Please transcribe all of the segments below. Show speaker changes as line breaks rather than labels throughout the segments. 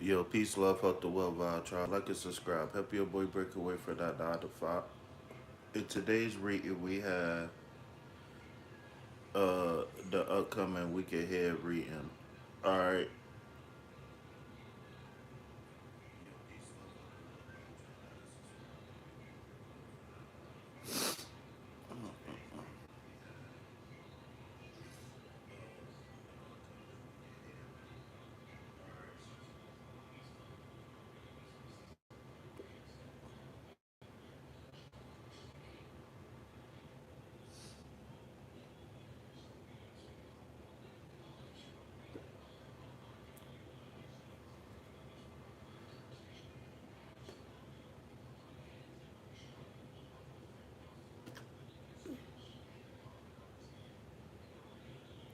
Yo, peace, love, health, the well vibe. Try like and subscribe. Help your boy break away from that 9 to 5. In today's reading, we have the upcoming week ahead reading. All right.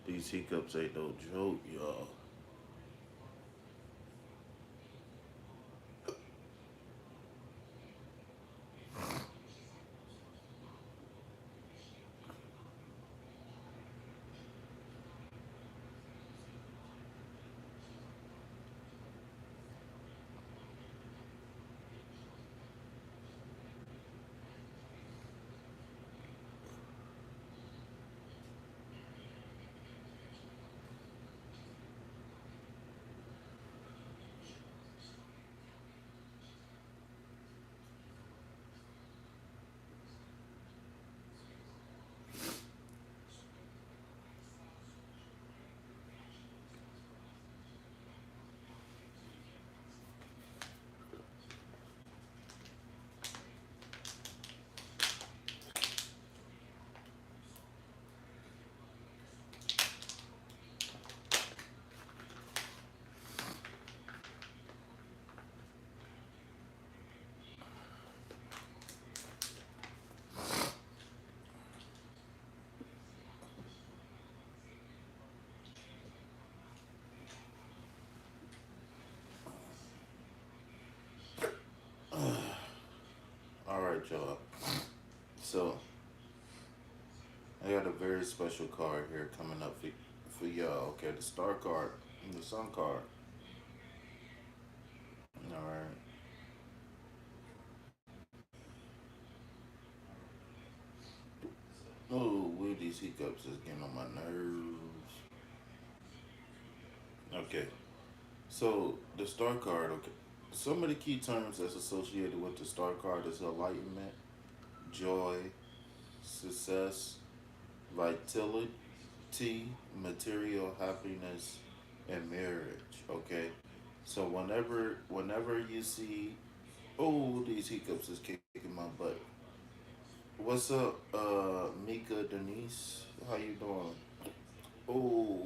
These hiccups ain't no joke, y'all. All right, y'all. So, I got a very special card here coming up for y'all. Okay, the star card and the sun card. All right. Oh, weird, these hiccups is getting on my nerves. Okay. So the star card, okay. Some of the key terms that's associated with the star card is enlightenment, joy, success, vitality, material happiness, and marriage. Okay. So whenever you see, oh, these hiccups is kicking my butt. What's up, Mika Denise? How you doing? Oh,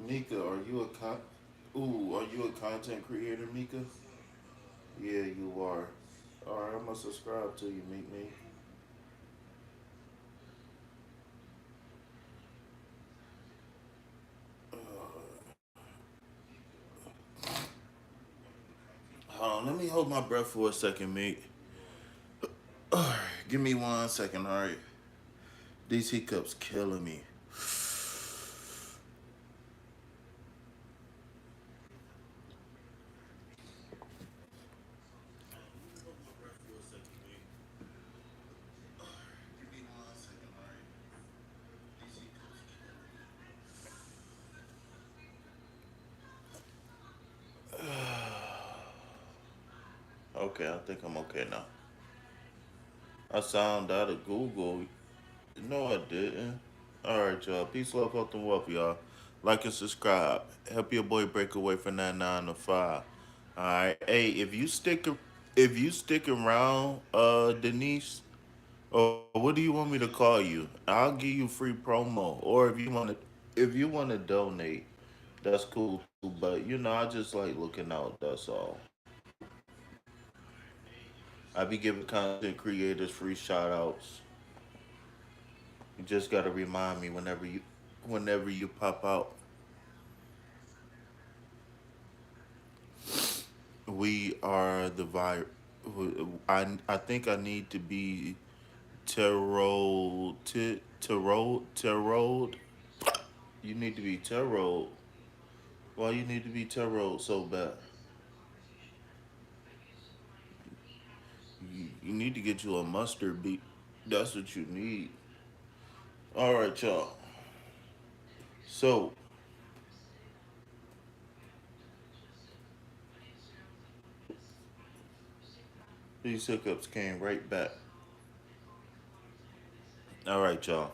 Mika, are you a content creator, Mika? Yeah, you are. All right, I'm gonna subscribe to you, Meet Me. Hold on, let me hold my breath for a second, mate. All right, give me 1 second. All right, these hiccups killing me. Okay, I think I'm okay now. I sound out of Google. No, I didn't. All right, y'all. Peace, love, health, and wealth, y'all. Like and subscribe. Help your boy break away from that 9 to 5. All right. Hey, if you stick around, Denise, or what do you want me to call you? I'll give you free promo. Or if you wanna donate, that's cool too. But I just like looking out. That's all. I be giving content creators free shout outs. You just gotta remind me whenever you pop out. We are the vi. I think I need to be Tarot. You need to be tarot. Why you need to be tarot so bad? You need to get you a mustard beat. That's what you need. All right, y'all. So these hiccups came right back. All right, y'all.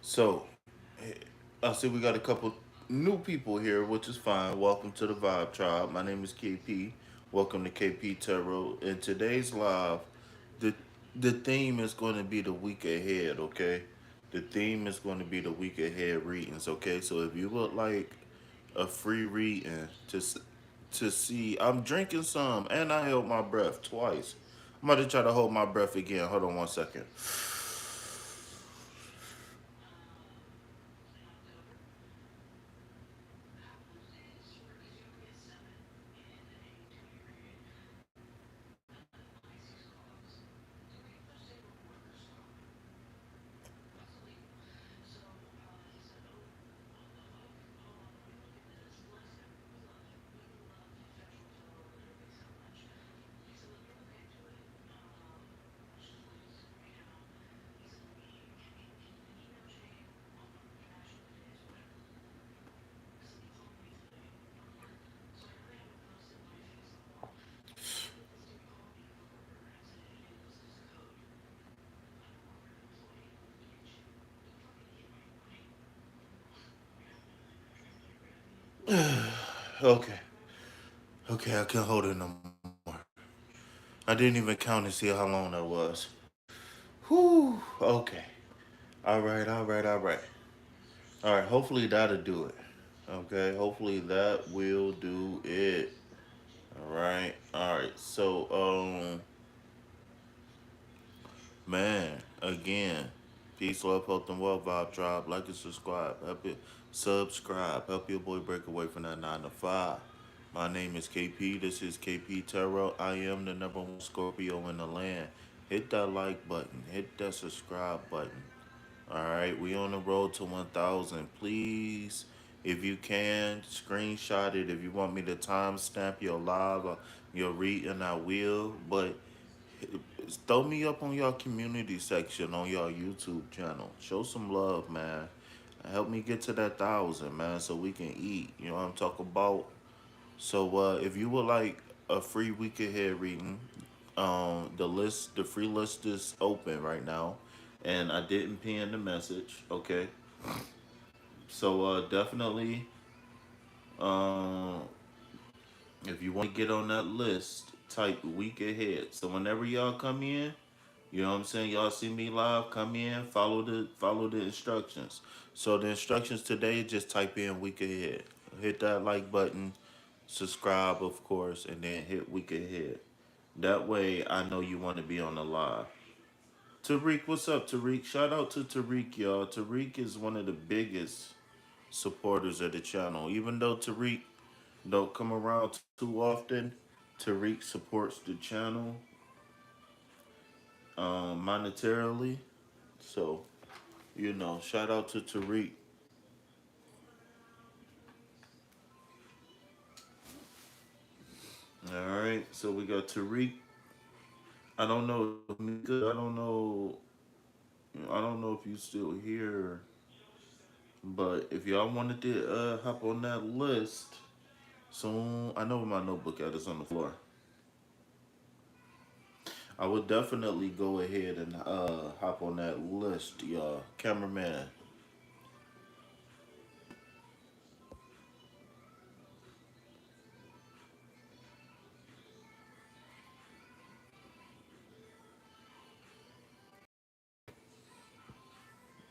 So I see we got a couple new people here, which is fine. Welcome to the Vibe Tribe. My name is KP. Welcome to KP Tarot. In today's live, the the theme is going to be the week ahead. Okay, the theme is going to be the week ahead readings. Okay, so if you would like a free reading to see, I'm drinking some, and I held my breath twice. I'm about to try to hold my breath again. Hold on 1 second. Okay. Okay, I can't hold it no more. I didn't even count to see how long that was. Whew. Okay. All right, all right, all right. All right, hopefully that'll do it. Okay, hopefully that will do it. All right. All right. So, man, again, peace, love, health, and wealth, vibe tribe. Like and subscribe. Subscribe. Help your boy break away from that 9 to 5. My name is KP. This is KP Tarot. I am the number one Scorpio in the land. Hit that like button. Hit that subscribe button. All right, we on the road to 1,000. Please, if you can, screenshot it. If you want me to timestamp your live or your reading, I will. But throw me up on your community section on your YouTube channel. Show some love, man. Help me get to that 1,000, man, so we can eat. You know what I'm talking about? So, if you would like a free week ahead reading, the free list is open right now, and I didn't pin the message. Okay, so definitely, um, if you want to get on that list, type week ahead. So whenever y'all come in, you know what I'm saying? Y'all see me live, come in, follow the instructions. So the instructions today, just type in week ahead. Hit that like button, subscribe of course, and then hit week ahead. That way I know you want to be on the live. Tariq, what's up, Tariq? Shout out to Tariq, y'all. Tariq is one of the biggest supporters of the channel. Even though Tariq don't come around too often, Tariq supports the channel monetarily. So, shout out to Tariq. All right, so we got Tariq. I don't know, Mika. I don't know if you still here, but if y'all wanted to hop on that list soon, I know my notebook at is on the floor. I would definitely go ahead and hop on that list, y'all. Cameraman.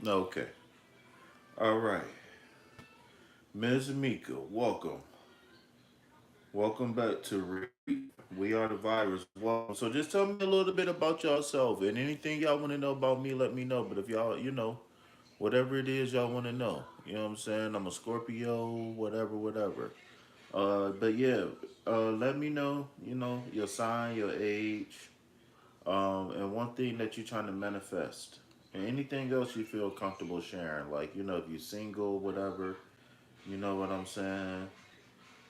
Okay. All right. Ms. Mika, welcome. Welcome back to We Are the Virus. Welcome. So just tell me a little bit about yourself and anything y'all want to know about me, let me know. But if y'all, whatever it is y'all want to know, you know what I'm saying? I'm a Scorpio, whatever, whatever. But yeah, let me know, your sign, your age, And one thing that you're trying to manifest. And anything else you feel comfortable sharing. Like, if you're single, whatever, you know what I'm saying?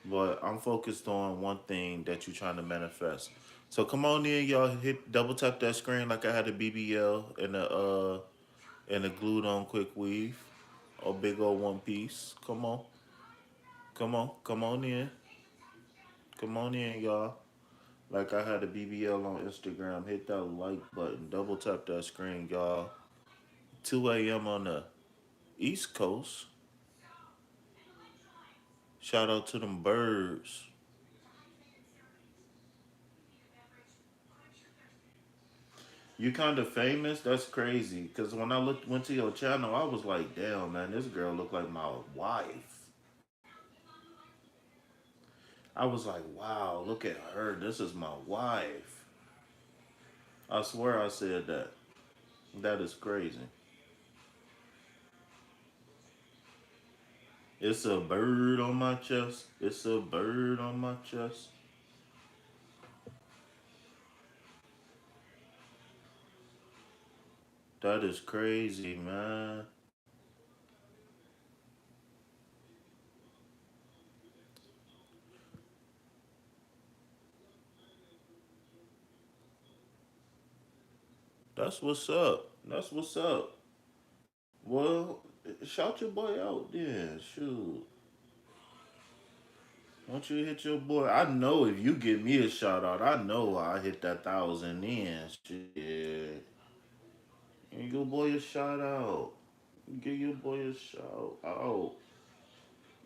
But I'm focused on one thing that you're trying to manifest. So come on in, y'all. Hit double tap that screen like I had a BBL and a glued on quick weave, or big old one piece. Come on in, come on in, y'all. Like I had a BBL on Instagram. Hit that like button. Double tap that screen, y'all. 2 a.m. on the East Coast. Shout out to them birds. You kind of famous? That's crazy. Cause when I went to your channel, I was like, damn, man, this girl look like my wife. I was like, wow, look at her. This is my wife. I swear I said that. That is crazy. It's a bird on my chest. It's a bird on my chest. That is crazy, man. That's what's up. That's what's up. Well, shout your boy out then. Shoot. Won't you hit your boy? I know if you give me a shout out, I know I hit that 1,000 in. Shit. Give your boy a shout out. Give your boy a shout out.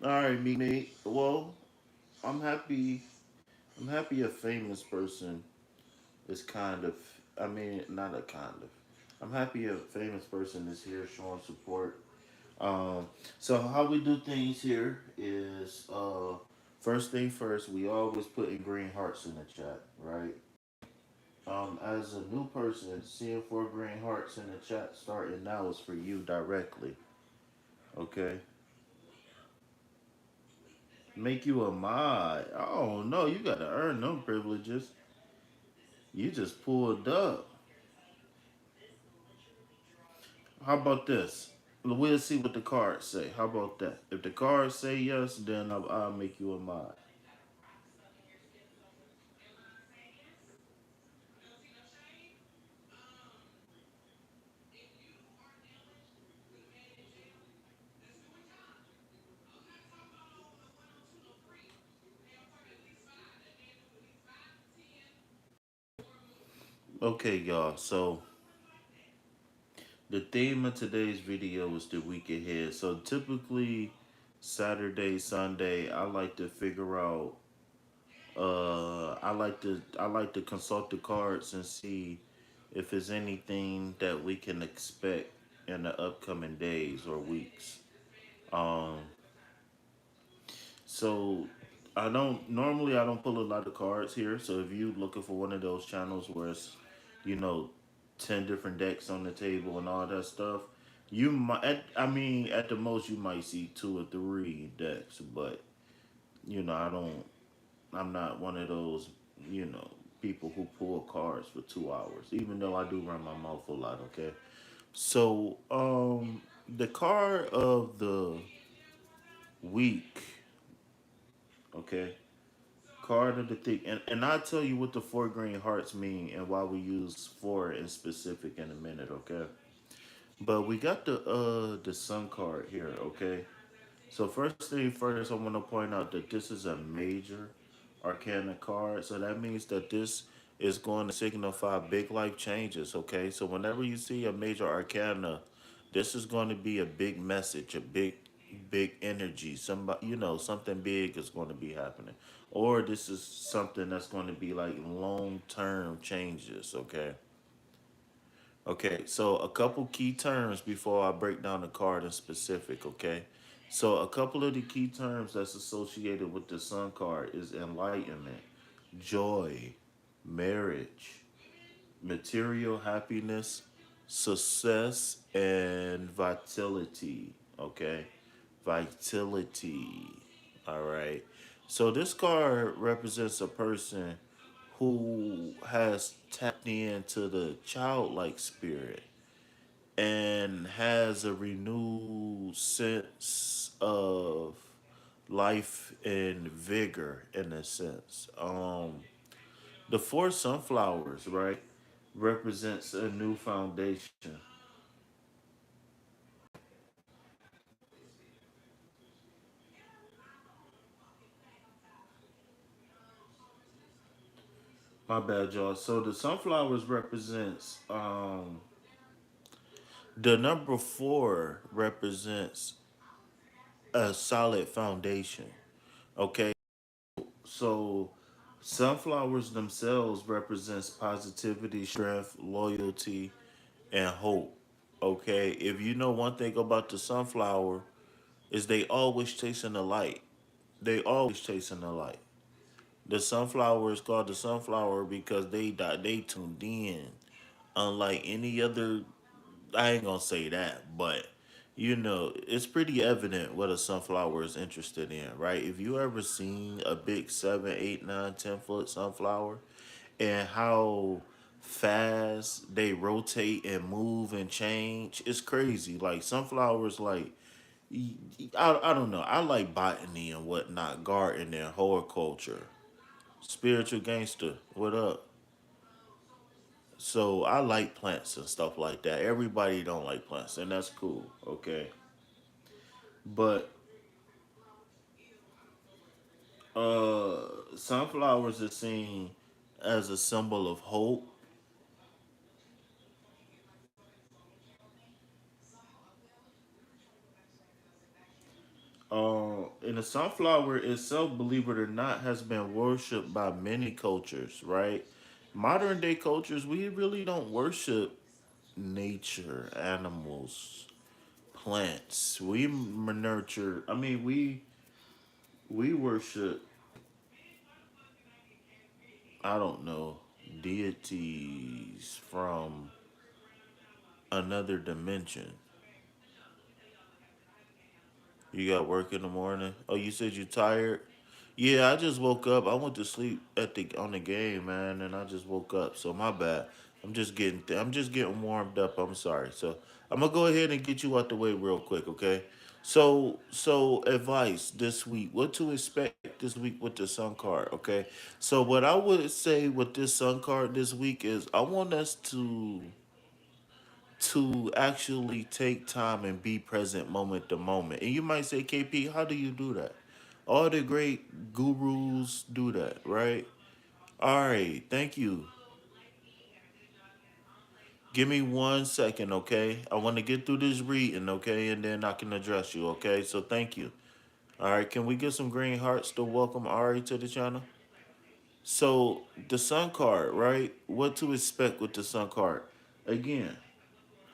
Alright, me. Well, I'm happy. I'm happy a famous person is kind of. I mean, not a kind of. I'm happy a famous person is here showing support. Um, so how we do things here is first thing first, we always put in green hearts in the chat, right? As a new person, seeing four green hearts in the chat starting now is for you directly. Okay, make you a mod. Oh no, you gotta earn them privileges. You just pulled up. How about this? We'll see what the cards say. How about that? If the cards say yes, then I'll make you a mod. Okay, y'all. So the theme of today's video is the week ahead. So typically Saturday, Sunday, I like to figure out I like to consult the cards and see if there's anything that we can expect in the upcoming days or weeks. Um so I don't pull a lot of cards here. So if you looking for one of those channels where it's, you know, 10 different decks on the table and all that stuff, you might I mean at the most you might see two or three decks, but I'm not one of those, you know, people who pull cards for 2 hours, even though I do run my mouth a lot, okay? So the card of the week, okay? Card of the thick, and I'll tell you what the four green hearts mean and why we use four in specific in a minute, okay? But we got the sun card here, okay? So first thing first, I want to point out that this is a major arcana card. So that means that this is going to signify big life changes, okay? So whenever you see a major arcana, this is going to be a big message, a big energy. Somebody, something big is going to be happening. Or this is something that's going to be like long-term changes, okay? Okay, so a couple key terms before I break down the card in specific, okay? So a couple of the key terms that's associated with the sun card is enlightenment, joy, marriage, material happiness, success, and vitality, okay? Vitality. All right. So this card represents a person who has tapped into the childlike spirit and has a renewed sense of life and vigor in a sense. The four sunflowers, right, represents a new foundation. My bad, y'all. So the sunflowers represents the number four represents a solid foundation. Okay, so sunflowers themselves represents positivity, strength, loyalty, and hope. Okay, if you know one thing about the sunflower is they always chasing the light. They always chasing the light. The sunflower is called the sunflower because they tuned in. Unlike any other, I ain't gonna say that, but it's pretty evident what a sunflower is interested in, right? If you ever seen a big 7, 8, 9, 10 foot sunflower and how fast they rotate and move and change, it's crazy. Like sunflowers, like I don't know. I like botany and whatnot, gardening and horticulture. Spiritual gangster, what up? So I like plants and stuff like that. Everybody don't like plants, and that's cool, okay? But sunflowers are seen as a symbol of hope. And the sunflower itself, believe it or not, has been worshipped by many cultures, right? Modern day cultures, we really don't worship nature, animals, plants. We nurture. I mean, we worship. I don't know, deities from another dimension. You got work in the morning. Oh, you said you tired. Yeah, I just woke up. I went to sleep at the on the game, man, and I just woke up. So my bad. I'm just getting warmed up. I'm sorry. So I'm gonna go ahead and get you out the way real quick, okay? So advice this week. What to expect this week with the Sun card, okay? So what I would say with this Sun card this week is I want us to actually take time and be present moment to moment. And you might say, KP, how do you do that? All the great gurus do that, right? All right, thank you. Give me 1 second, okay? I want to get through this reading, okay? And then I can address you, okay? So thank you. All right, can we get some green hearts to welcome Ari to the channel? So the Sun card, right? What to expect with the Sun card? Again,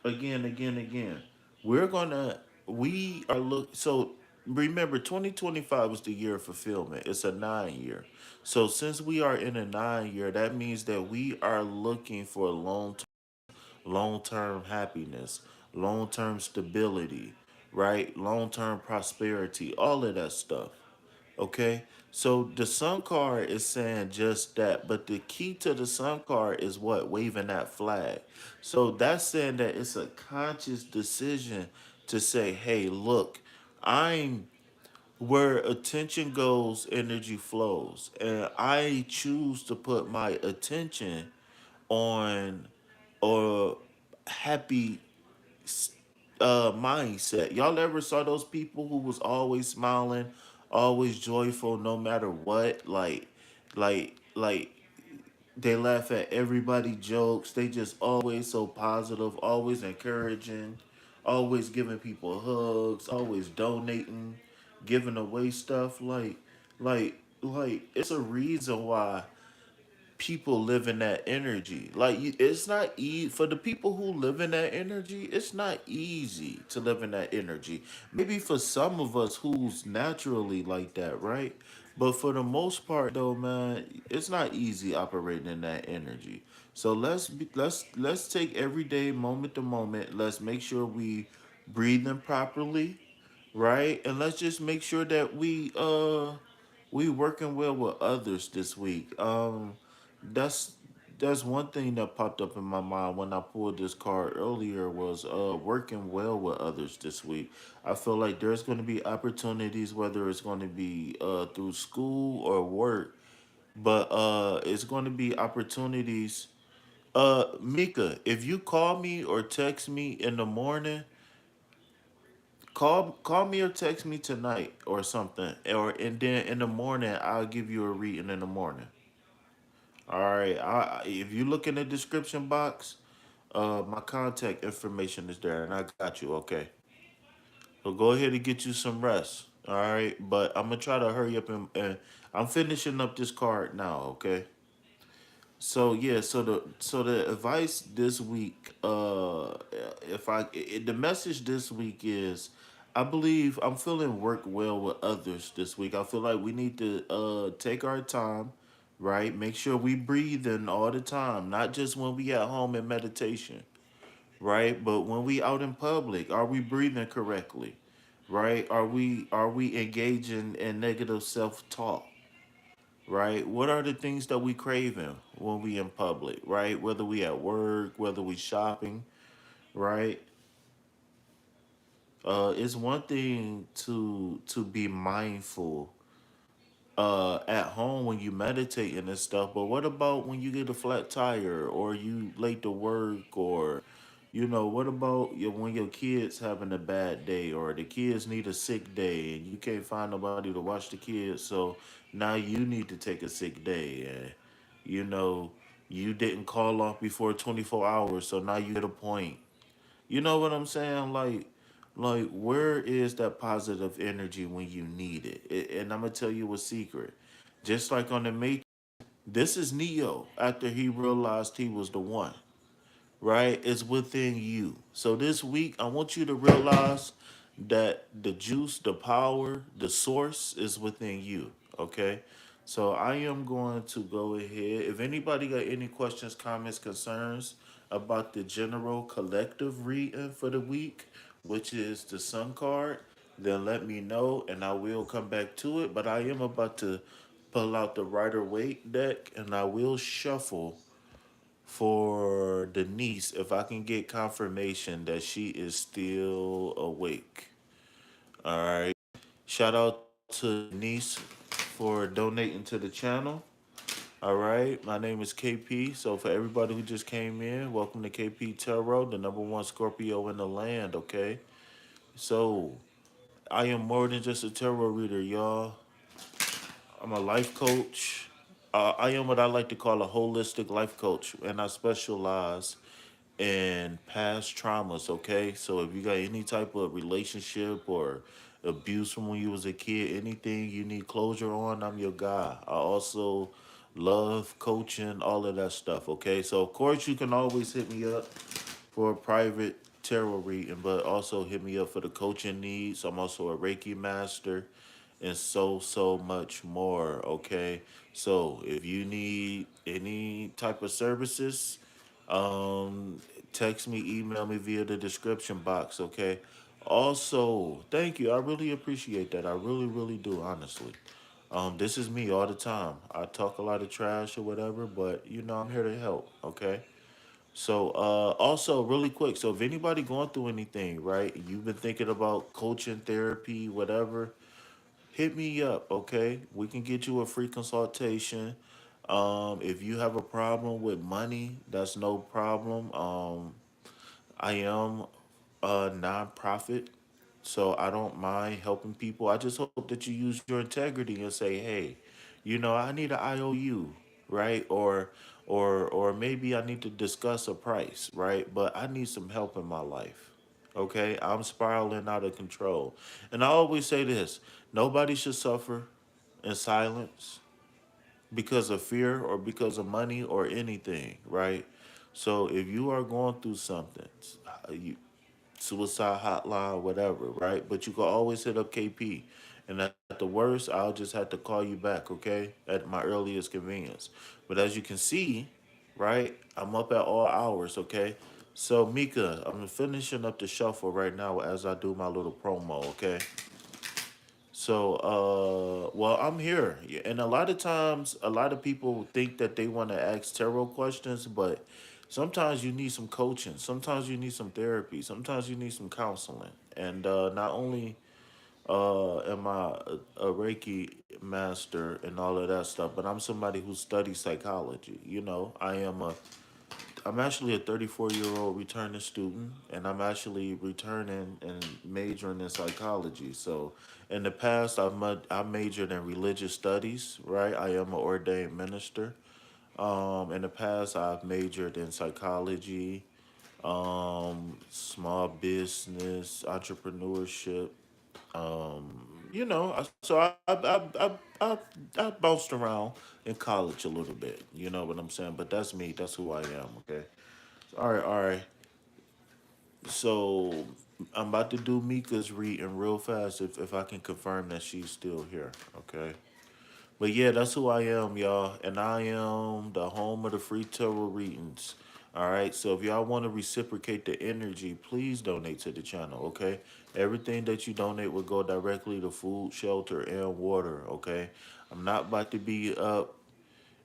again. We're gonna we are look so remember 2025 was the year of fulfillment. It's a 9 year. So since we are in a 9 year, that means that we are looking for long term happiness, long term stability, right? Long term prosperity, all of that stuff. Okay? So the sun card is saying just that, but the key to the sun card is what? Waving that flag. So that's saying that it's a conscious decision to say, hey, look, I'm where attention goes, energy flows. And I choose to put my attention on or happy mindset. Y'all ever saw those people who was always smiling, always joyful, no matter what? Like they laugh at everybody jokes. They just always so positive, always encouraging, always giving people hugs, always donating, giving away stuff. Like it's a reason why people live in that energy. Like it's not easy for the people who live in that energy. It's not easy to live in that energy. Maybe for some of us who's naturally like that, right? But for the most part, though, man, it's not easy operating in that energy. So let's take every day, moment to moment. Let's make sure we breathing properly, right? And let's just make sure that we working well with others this week. that's that's one thing that popped up in my mind when I pulled this card earlier was working well with others this week. I feel like there's going to be opportunities, whether it's going to be through school or work, but it's going to be opportunities. Mika, if you call me or text me in the morning, call me or text me tonight or something, or and then in the morning I'll give you a reading in the morning. All right. If you look in the description box, my contact information is there, and I got you. Okay. So go ahead and get you some rest. All right. But I'm gonna try to hurry up and I'm finishing up this card now. Okay. So yeah, so the advice this week, if the message this week is, I believe I'm feeling work well with others this week. I feel like we need to take our time, right? Make sure we breathe in all the time, not just when we at home in meditation, right? But when we out in public, are we breathing correctly, right? Are we engaging in negative self talk? Right? What are the things that we craving when we in public, right? Whether we at work, whether we shopping, right? It's one thing to be mindful at home when you meditate and stuff, but what about when you get a flat tire or you late to work or what about when your kids having a bad day or the kids need a sick day and you can't find nobody to watch the kids, so now you need to take a sick day and you know you didn't call off before 24 hours, so now you get a point. You know what I'm saying? Like where is that positive energy when you need it? And I'm gonna tell you a secret. Just like on the Matrix, this is Neo after he realized he was the one, right? It's within you. So this week, I want you to realize that the juice, the power, the source is within you. Okay. So I am going to go ahead. If anybody got any questions, comments, concerns about the general collective reading for the week, which is the Sun card, then let me know and I will come back to it. But I am about to pull out the Rider Waite deck and I will shuffle for Denise if I can get confirmation that she is still awake. All right. Shout out to Denise for donating to the channel. All right. My name is KP. So for everybody who just came in, welcome to KP Tarot, the number one Scorpio in the land. Okay. So I am more than just a tarot reader, y'all. I'm a life coach. I am what I like to call a holistic life coach, and I specialize and past traumas, okay? So if you got any type of relationship or abuse from when you was a kid, anything you need closure on, I'm your guy. I also love coaching, all of that stuff, okay? So of course you can always hit me up for a private tarot reading, but also hit me up for the coaching needs. I'm also a Reiki master and so much more, okay? So if you need any type of services, um, text me, email me via the description box, okay? Also, thank you. I really appreciate that. I really, really do, honestly. This is me all the time. I talk a lot of trash or whatever, but I'm here to help, okay? So, also really quick, so if anybody going through anything, right? You've been thinking about coaching, therapy, whatever, hit me up, okay? We can get you a free consultation. If you have a problem with money, that's no problem. I am a nonprofit, so I don't mind helping people. I just hope that you use your integrity and say, "Hey, I need an IOU, right? Or maybe I need to discuss a price, right? But I need some help in my life." Okay? I'm spiraling out of control. And I always say this, nobody should suffer in silence because of fear or because of money or anything, right? So if you are going through something, you, suicide hotline, whatever, right? But you can always hit up KP. And at the worst, I'll just have to call you back, okay? At my earliest convenience. But as you can see, right, I'm up at all hours, okay? So, Mika, I'm finishing up the shuffle right now as I do my little promo, okay? So, well, I'm here. Yeah, and a lot of times, a lot of people think that they want to ask tarot questions, but sometimes you need some coaching. Sometimes you need some therapy. Sometimes you need some counseling. And not only am I a Reiki master and all of that stuff, but I'm somebody who studies psychology. You know, I'm actually a 34-year-old returning student, and I'm actually returning and majoring in psychology. So, in the past, I majored in religious studies. Right, I am an ordained minister. In the past, I've majored in psychology, small business, entrepreneurship. So I bounced around in college a little bit. You know what I'm saying? But that's me. That's who I am. Okay. All right, all right. So I'm about to do Mika's reading real fast if I can confirm that she's still here. Okay. But yeah, that's who I am, y'all. And I am the home of the free tarot readings. All right. So if y'all want to reciprocate the energy, please donate to the channel. Okay. Everything that you donate will go directly to food, shelter, and water. Okay. I'm not about to be up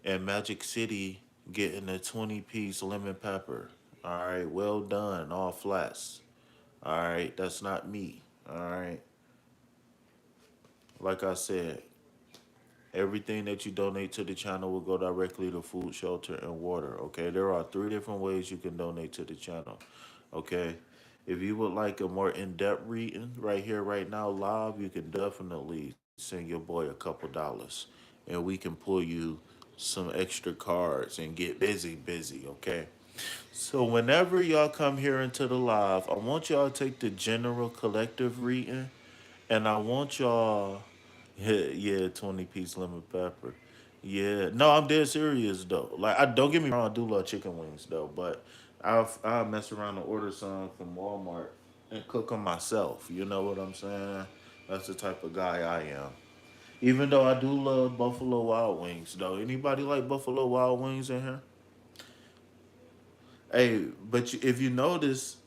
in Magic City getting a 20-piece lemon pepper. All right. Well done. All flats. All right. That's not me. All right. Like I said, everything that you donate to the channel will go directly to food, shelter, and water. Okay, there are three different ways you can donate to the channel. Okay, if you would like a more in-depth reading right here, right now, live, you can definitely send your boy a couple dollars, and we can pull you some extra cards and get busy, busy. Okay. So whenever y'all come here into the live, I want y'all to take the general collective reading, and I want y'all, yeah, 20-piece lemon pepper. Yeah, no, I'm dead serious though. Like, I don't get me wrong, I do love chicken wings though, but I'll mess around and order some from Walmart and cook them myself. You know what I'm saying? That's the type of guy I am. Even though I do love Buffalo Wild Wings though. Anybody like Buffalo Wild Wings in here? Hey, but if you notice,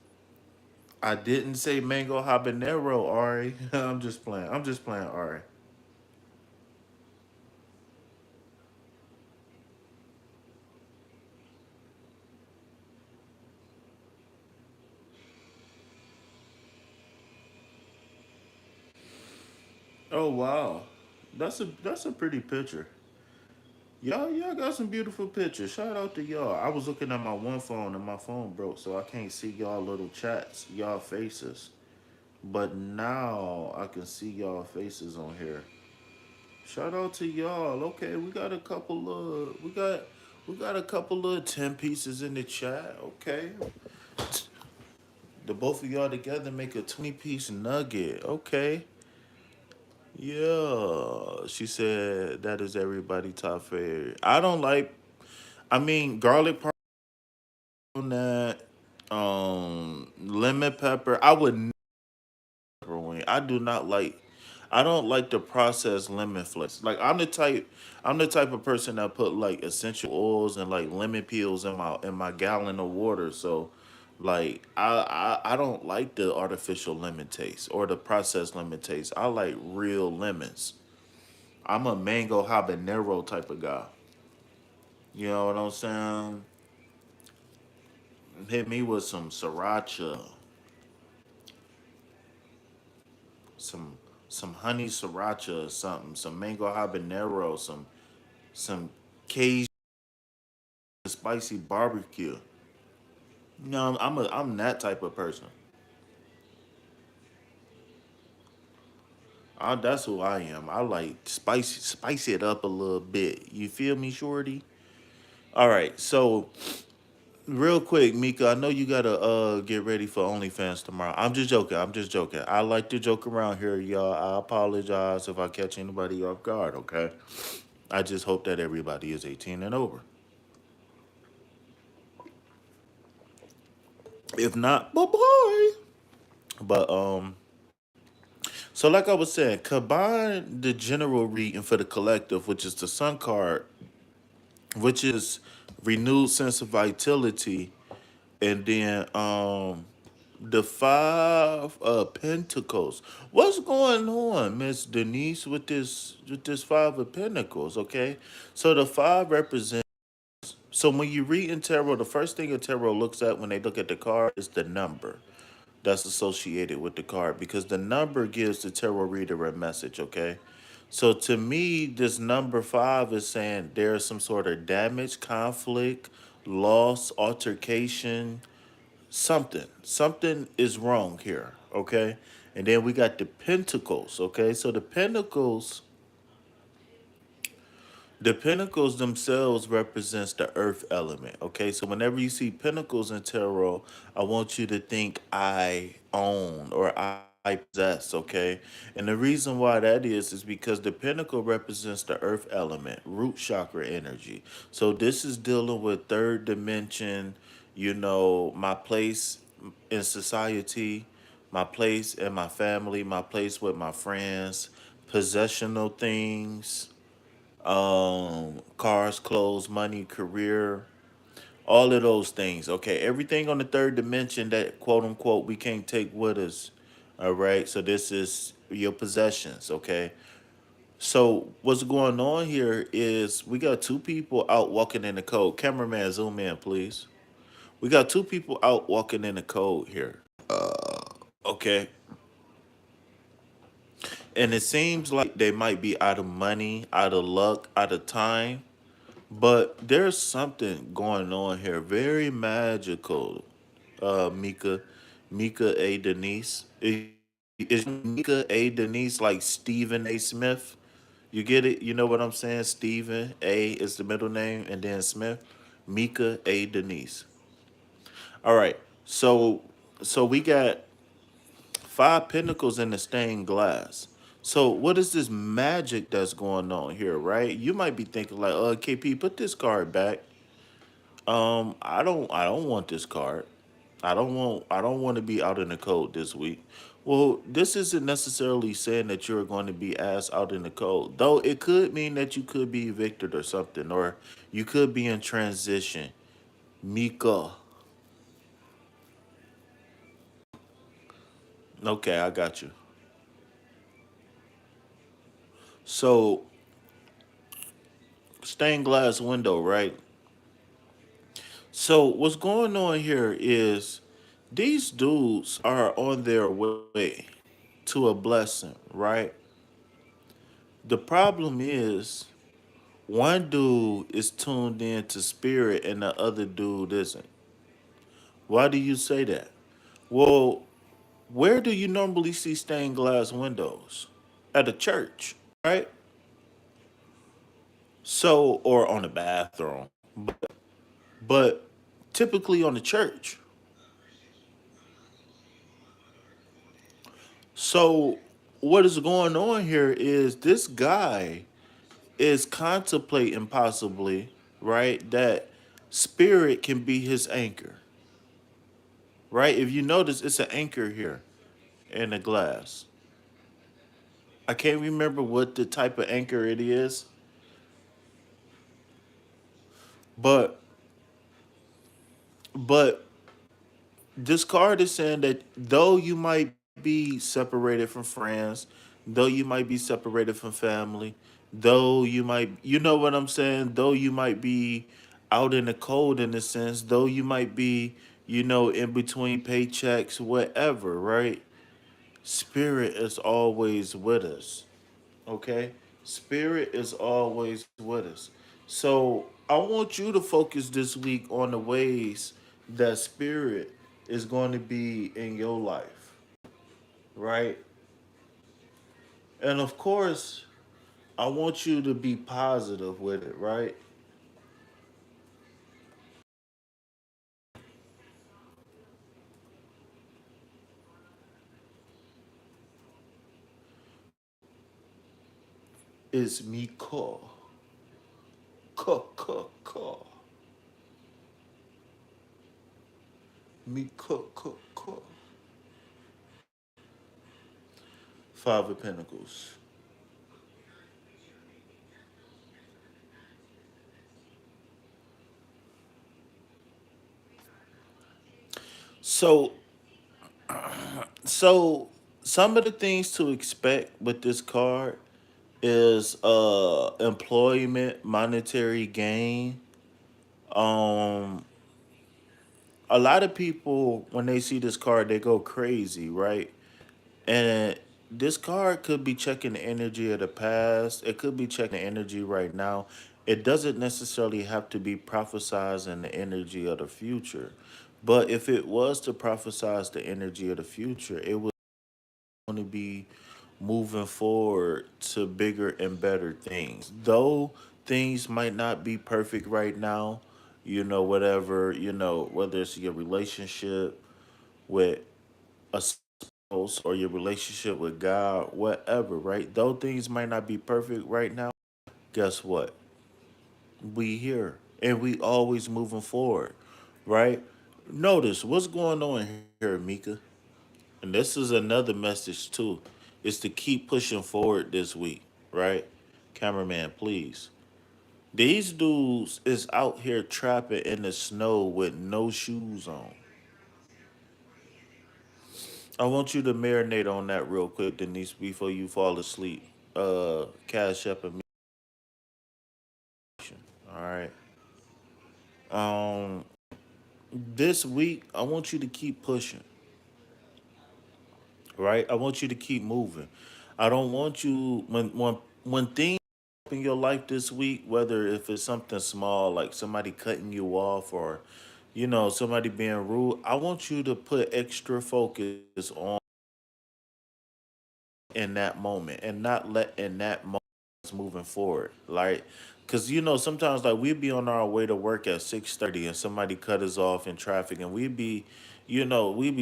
I didn't say mango habanero, Ari. I'm just playing. I'm just playing, Ari. Oh wow, that's a pretty picture. Y'all got some beautiful pictures. Shout out to y'all. I was looking at my one phone and my phone broke, so I can't see y'all little chats, y'all faces. But now I can see y'all faces on here. Shout out to y'all. Okay, we got a couple of 10 pieces in the chat. Okay, the both of y'all together make a 20-piece nugget. Okay. Yeah, she said that is everybody top favorite. I don't like. I mean, garlic parm on that. Lemon pepper. I would never wing. I do not like. I don't like the processed lemon flakes. Like I'm the type of person that put like essential oils and like lemon peels in my gallon of water. So, like I don't like the artificial lemon taste or the processed lemon taste. I like real lemons. I'm a mango habanero type of guy. You know what I'm saying? Hit me with some sriracha, some some honey sriracha or something, some mango habanero, some Cajun spicy barbecue. No, I'm that type of person. That's who I am. I like spice it up a little bit. You feel me, shorty? All right, so real quick, Mika, I know you gotta get ready for OnlyFans tomorrow. I'm just joking. I'm just joking. I like to joke around here, y'all. I apologize if I catch anybody off guard. Okay. I just hope that everybody is 18 and over. If not, bye bye. But so like I was saying, combine the general reading for the collective, which is the Sun card, which is renewed sense of vitality, and then The five pentacles. What's going on, Miss Denise, with this five of pentacles? Okay, so the five represents. So when you read in tarot, the first thing a tarot looks at when they look at the card is the number that's associated with the card, because the number gives the tarot reader a message. Okay, so to me, this number five is saying there's some sort of damage, conflict, loss, altercation, something is wrong here. Okay, and then we got the pentacles. Okay, so the pentacles themselves represents the earth element. Okay, so whenever you see pentacles in tarot, I want you to think I own or I possess. Okay, and the reason why that is because the pentacle represents the earth element, root chakra energy. So this is dealing with third dimension, my place in society, my place in my family, my place with my friends, possessional things, cars, clothes, money, career, all of those things. Okay, everything on the third dimension that quote unquote we can't take with us. All right, so this is your possessions. Okay, so what's going on here is we got two people out walking in the cold. Cameraman, zoom in, please. We got two people out walking in the cold here. Okay, and it seems like they might be out of money, out of luck, out of time. But there's something going on here, very magical. Mika, Mika A. Denise. Is Mika A. Denise like Stephen A. Smith? You get it? You know what I'm saying? Stephen A. is the middle name, and then Smith. Mika A. Denise. All right. So we got five pentacles in the stained glass. So what is this magic that's going on here, right? You might be thinking like, KP, put this card back. I don't want this card. I don't want to be out in the cold this week. Well, this isn't necessarily saying that you're going to be ass out in the cold. Though it could mean that you could be evicted or something, or you could be in transition. Mika. Okay, I got you. So stained glass window, right? So what's going on here is these dudes are on their way to a blessing, right? The problem is one dude is tuned in to spirit and the other dude isn't. Why do you say that? Well, where do you normally see stained glass windows? At a church, right? So, or on a bathroom, but typically on the church. So, what is going on here is this guy is contemplating possibly, right, that spirit can be his anchor, right? If you notice, it's an anchor here in the glass. I can't remember what the type of anchor it is, but but this card is saying that though you might be separated from friends, though you might be separated from family, though you might, you know what I'm saying, though you might be out in the cold in a sense, though you might be, in between paychecks, whatever, right? Spirit is always with us. Okay? Spirit is always with us. So I want you to focus this week on the ways that spirit is going to be in your life, right? And of course, I want you to be positive with it, right? It's me call. Call. Me call. Five of Pentacles. So So some of the things to expect with this card is employment, monetary gain. Um a lot of people when they see this card they go crazy, right? And this card could be checking the energy of the past. It could be checking the energy right now. It doesn't necessarily have to be prophesizing the energy of the future. But if it was to prophesize the energy of the future, it would only be moving forward to bigger and better things. Though things might not be perfect right now, whatever, whether it's your relationship with a spouse or your relationship with God, whatever, right? Though things might not be perfect right now, guess what? We here and we always moving forward, right? Notice what's going on here, Mika. And this is another message too. Is to keep pushing forward this week, right? Cameraman, please. These dudes is out here trapping in the snow with no shoes on. I want you to marinate on that real quick, Denise, before you fall asleep. Cash up and all right. Um, this week I want you to keep pushing, right? I want you to keep moving. I don't want you when things in your life this week, whether if it's something small like somebody cutting you off or somebody being rude. I want you to put extra focus on in that moment and not let in that moment moving forward. Like, cause sometimes like we'd be on our way to work at 6:30 and somebody cut us off in traffic and we'd be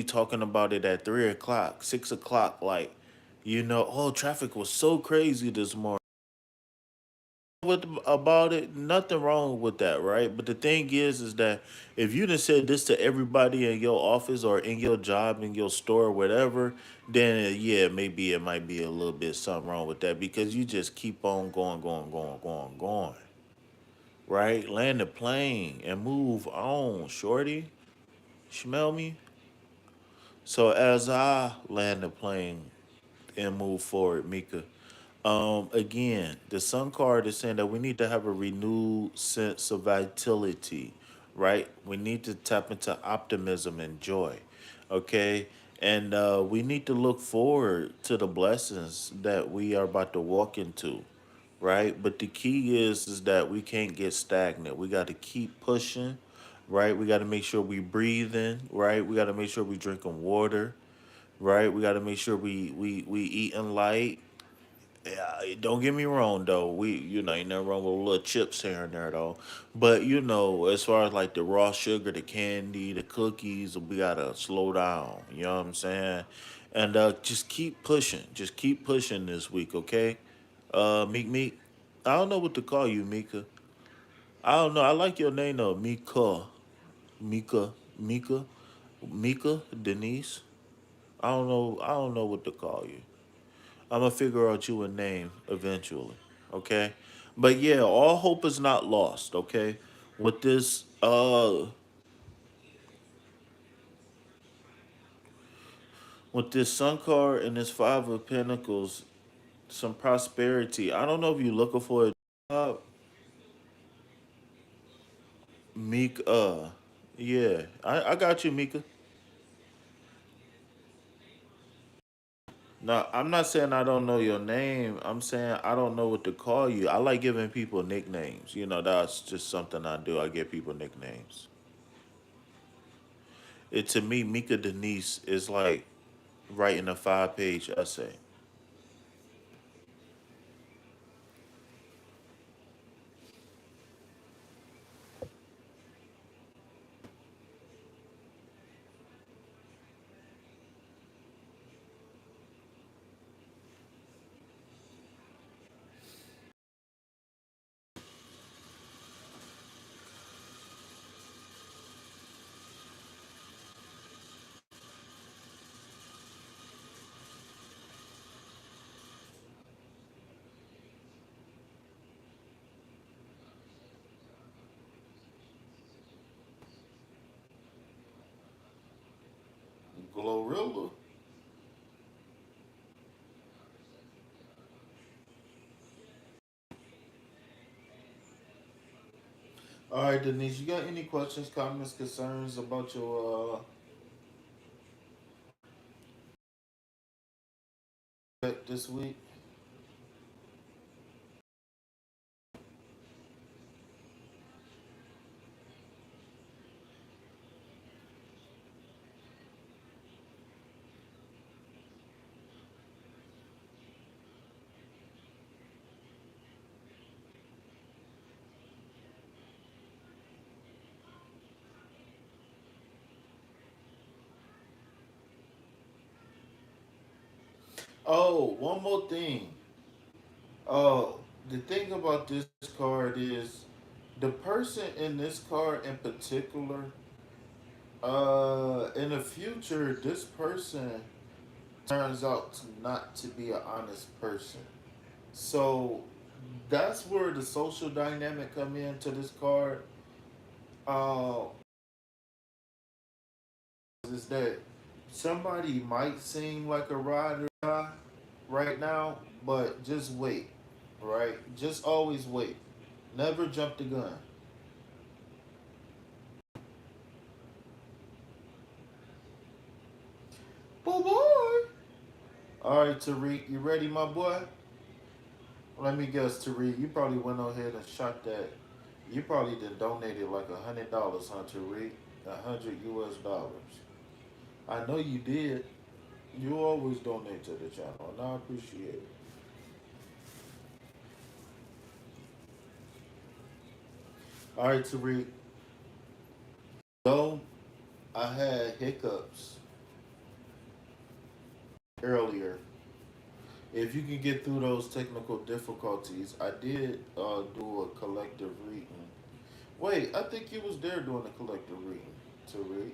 talking about it at 3 o'clock, 6 o'clock, like, oh traffic was so crazy this morning. What about it? Nothing wrong with that, right? But the thing is that if you done said this to everybody in your office or in your job, in your store, whatever, then yeah, maybe it might be a little bit something wrong with that because you just keep on going, going, going, going, going, right? Land the plane and move on, shorty. Smell me? So as I land the plane and move forward, Mika. Again, the Sun card is saying that we need to have a renewed sense of vitality, right? We need to tap into optimism and joy, okay? And we need to look forward to the blessings that we are about to walk into, right? But the key is that we can't get stagnant. We got to keep pushing, right? We got to make sure we breathing, right? We got to make sure we drinking water, right? We got to make sure we eating light. Yeah, don't get me wrong though. Ain't nothing wrong with little chips here and there though. But as far as like the raw sugar, the candy, the cookies, we gotta slow down. You know what I'm saying? And just keep pushing. Just keep pushing this week, okay? Meek Meek. I don't know what to call you, Mika. I don't know. I like your name though, Mika. Mika. Mika. Mika. Denise. I don't know what to call you. I'm gonna figure out you a name eventually. Okay, but yeah, all hope is not lost. Okay, with this Sun card and this Five of Pentacles, some prosperity. I don't know if you're looking for a job, Meek. Yeah, I got you, Mika. No, I'm not saying I don't know your name. I'm saying I don't know what to call you. I like giving people nicknames. That's just something I do. I give people nicknames. It to me, Mika Denise is like writing a 5-page essay. Glorilla. All right, Denise, you got any questions, comments, concerns about your bet this week? Oh, one more thing. Oh, the thing about this card is the person in this card in particular, in the future, this person turns out to not to be an honest person. So that's where the social dynamic come into this card. Uh, is that somebody might seem like a ride or die right now, but just wait, right? Just always wait. Never jump the gun. Boy, boy. All right, Tariq, you ready, my boy? Let me guess, Tariq. You probably went ahead and shot that. You probably did donated like $100, huh, Tariq? 100 US dollars. I know you did. You always donate to the channel, and I appreciate it. All right, Tariq. Though I had hiccups earlier, if you can get through those technical difficulties, I did do a collective reading. Wait, I think you was there doing the collective reading, Tariq.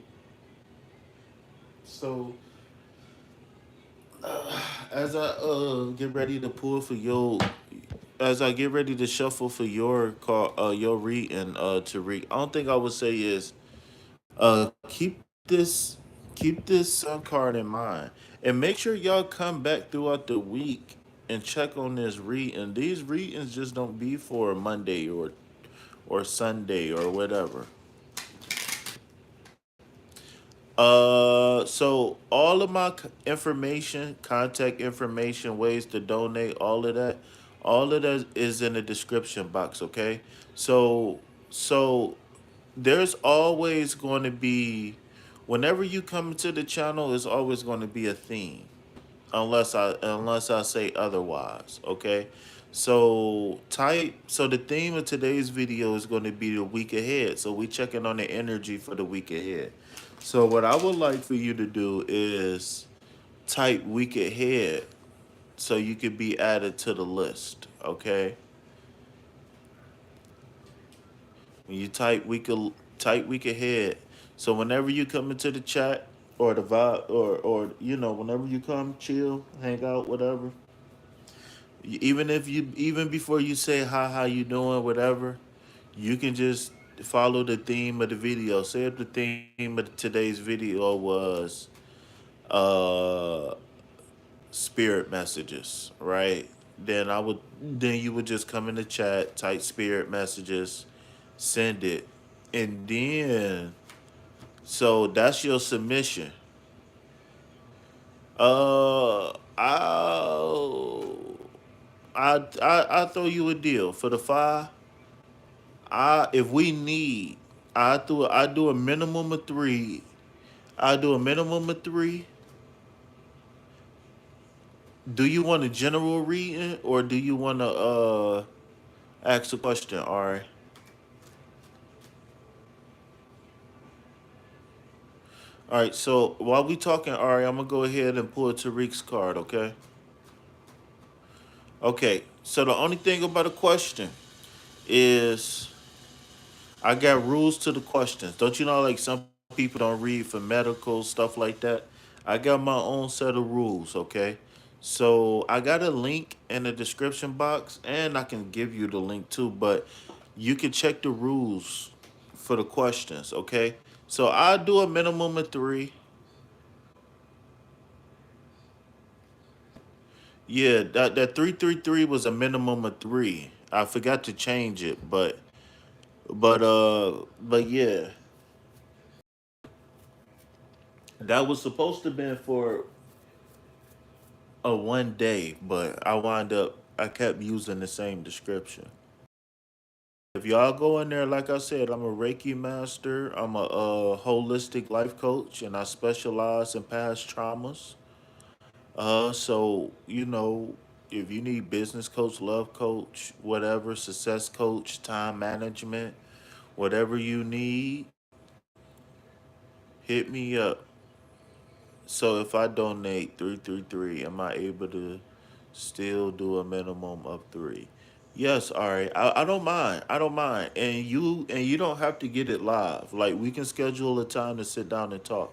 So as I get ready to pull for your, as I get ready to shuffle for your call, your reading, Tariq, I don't think I would say is keep this card in mind, and make sure y'all come back throughout the week and check on this reading. These readings just don't be for Monday or Sunday or whatever. So all of my information, contact information, ways to donate, all of that is in the description box. Okay, so so there's always going to be, whenever you come to the channel, there's always going to be a theme, unless I say otherwise. Okay, so the theme of today's video is going to be the week ahead. So we checking on the energy for the week ahead. So what I would like for you to do is type week ahead so you could be added to the list. Okay, when you type week ahead. So whenever you come into the chat or the vibe, or whenever you come chill, hang out, whatever. Even if you, even before you say hi, how you doing, whatever, you can just follow the theme of the video. Say if the theme of today's video was uh spirit messages, right? Then you would just come in the chat, type spirit messages, send it, and then so that's your submission. I'll I throw you a deal for the five. If we need, I do a minimum of three. I do a minimum of three. Do you want a general reading or do you want to ask a question? All right. All right. So while we talking, Ari, I'm gonna go ahead and pull Tariq's card. Okay. Okay. So the only thing about a question is I got rules to the questions. Don't you know, like some people don't read for medical stuff like that? I got my own set of rules, okay? So I got a link in the description box, and I can give you the link too, but you can check the rules for the questions, okay? So I do a minimum of three. Yeah, that 333 was a minimum of three. I forgot to change it, but But yeah, that was supposed to be for a 1 day, but I kept using the same description. If y'all go in there, like I said, I'm a Reiki master. I'm a holistic life coach, and I specialize in past traumas. So if you need business coach, love coach, whatever, success coach, time management, whatever you need, hit me up. So if I donate 333, am I able to still do a minimum of three? Yes, all right. I don't mind. I don't mind. And you don't have to get it live. Like we can schedule a time to sit down and talk.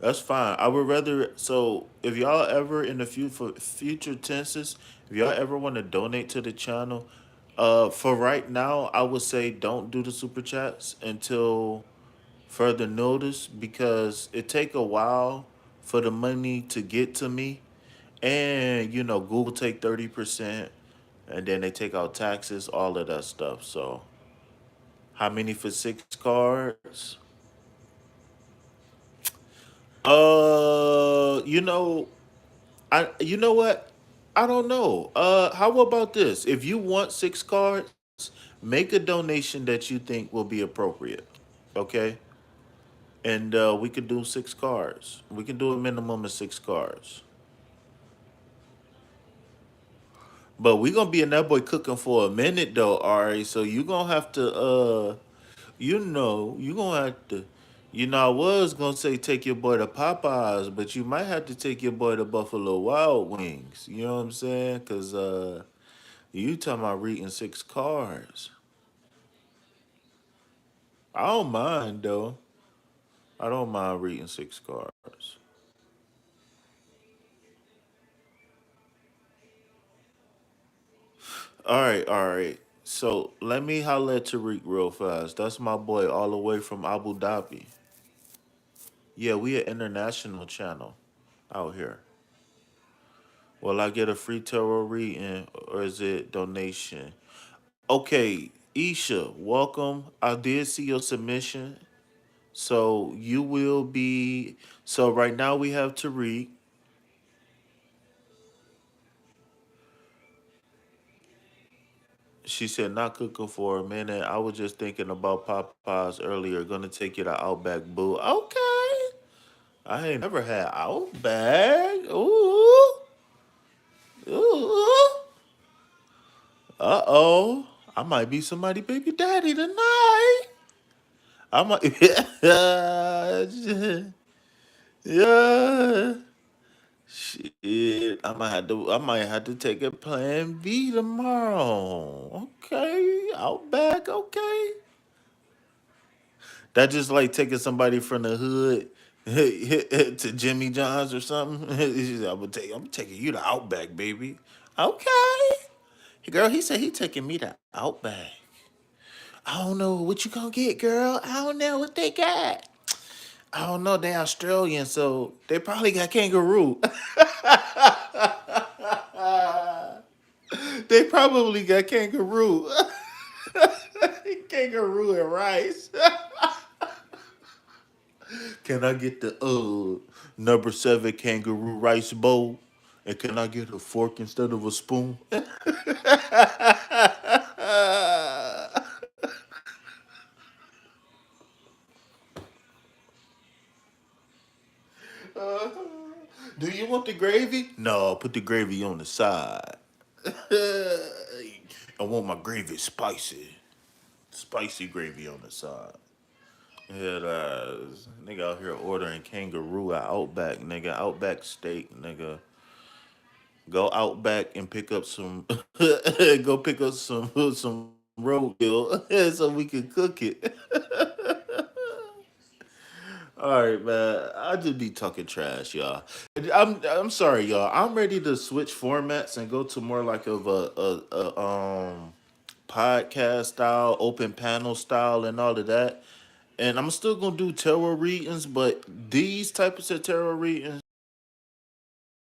That's fine. I would rather so if y'all ever in the future tenses, if y'all ever want to donate to the channel, for right now, I would say don't do the super chats until further notice because it take a while for the money to get to me. And Google take 30%, and then they take out taxes, all of that stuff. So, how many for 6 cards? Uh, you know, you know what? I don't know. How about this? If you want 6 cards, make a donation that you think will be appropriate. Okay, and we could do 6 cards. We can do a minimum of 6 cards. But we gonna be in that boy cooking for a minute though, Ari. So you gonna have to you gonna have to I was gonna say take your boy to Popeyes, but you might have to take your boy to Buffalo Wild Wings. You know what I'm saying? Cause you talking about reading 6 cards. I don't mind though. I don't mind reading 6 cards. All right, all right. So let me holler at Tariq real fast. That's my boy all the way from Abu Dhabi. Yeah, we an international channel out here. Will I get a free tarot reading or is it donation? Okay, Isha, welcome. I did see your submission. So you will be so right now we have Tariq. She said not cooking for a minute. I was just thinking about Popeyes earlier. Gonna take you to Outback Boo. Okay. I ain't never had Outback. Ooh. Ooh. Uh-oh. I might be somebody baby daddy tonight. I might yeah. Shit. I might have to take a plan B tomorrow. Okay. Outback, okay. That just like taking somebody from the hood to Jimmy John's or something. I'm taking you to Outback, baby. Okay. Girl, he said he taking me to Outback. I don't know what you gonna get, girl. I don't know what they got. I don't know. They Australian, so they probably got kangaroo. They probably got kangaroo. Kangaroo and rice. Can I get the number 7 kangaroo rice bowl? And can I get a fork instead of a spoon? Do you want the gravy? No, put the gravy on the side. I want my gravy spicy. Spicy gravy on the side. It nigga out here ordering kangaroo at Outback, nigga. Outback steak, nigga. Go Outback and pick up some. Go pick up some roadkill so we can cook it. All right, man. I just be talking trash, y'all. I'm sorry, y'all. I'm ready to switch formats and go to more like of a podcast style, open panel style, and all of that. And I'm still gonna do tarot readings, but these types of tarot readings,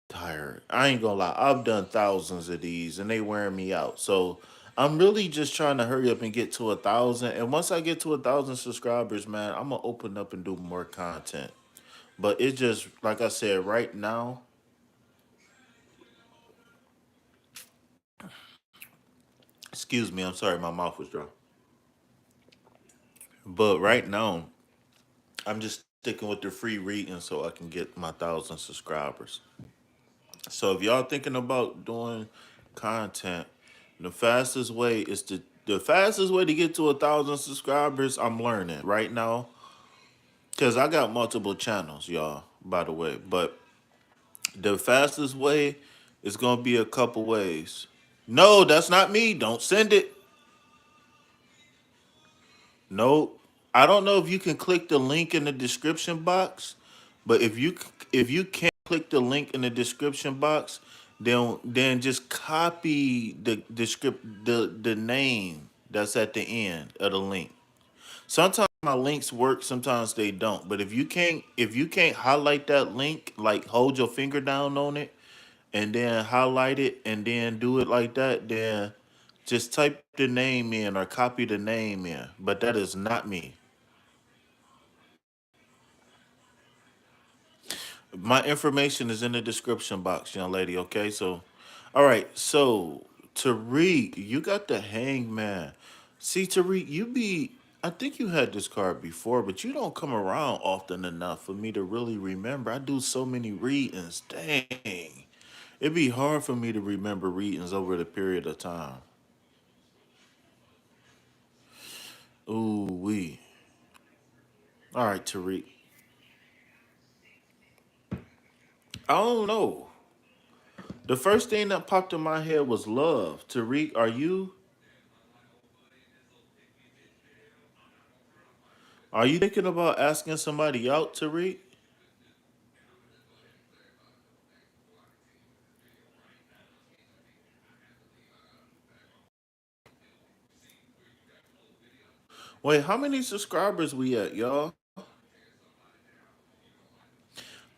tired. I ain't gonna lie, I've done thousands of these and they wearing me out. So I'm really just trying to hurry up and get to 1,000. And once I get to 1,000 subscribers, man, I'm gonna open up and do more content. But it's just like I said, right now, excuse me, I'm sorry, my mouth was dry. But right now, I'm just sticking with the free reading so I can get my 1,000 subscribers. So if y'all thinking about doing content, the fastest way is to the fastest way to get to 1,000 subscribers. I'm learning right now because I got multiple channels, y'all. By the way, but the fastest way is gonna be a couple ways. No, that's not me. Don't send it. No, I don't know if you can click the link in the description box, but if you can't click the link in the description box, then just copy the name that's at the end of the link. Sometimes my links work, sometimes they don't. But if you can't highlight that link, like hold your finger down on it and then highlight it and then do it like that, then just type the name in or copy the name in. But that is not me. My information is in the description box, young lady. Okay, so, all right. So, Tariq, you got the hangman. See, Tariq, you be. I think you had this card before, but you don't come around often enough for me to really remember. I do so many readings. Dang, it'd be hard for me to remember readings over the period of time. Ooh, wee. All right, Tariq. I don't know. The first thing that popped in my head was love. Tariq, are you thinking about asking somebody out, Tariq? Wait, how many subscribers we at, y'all?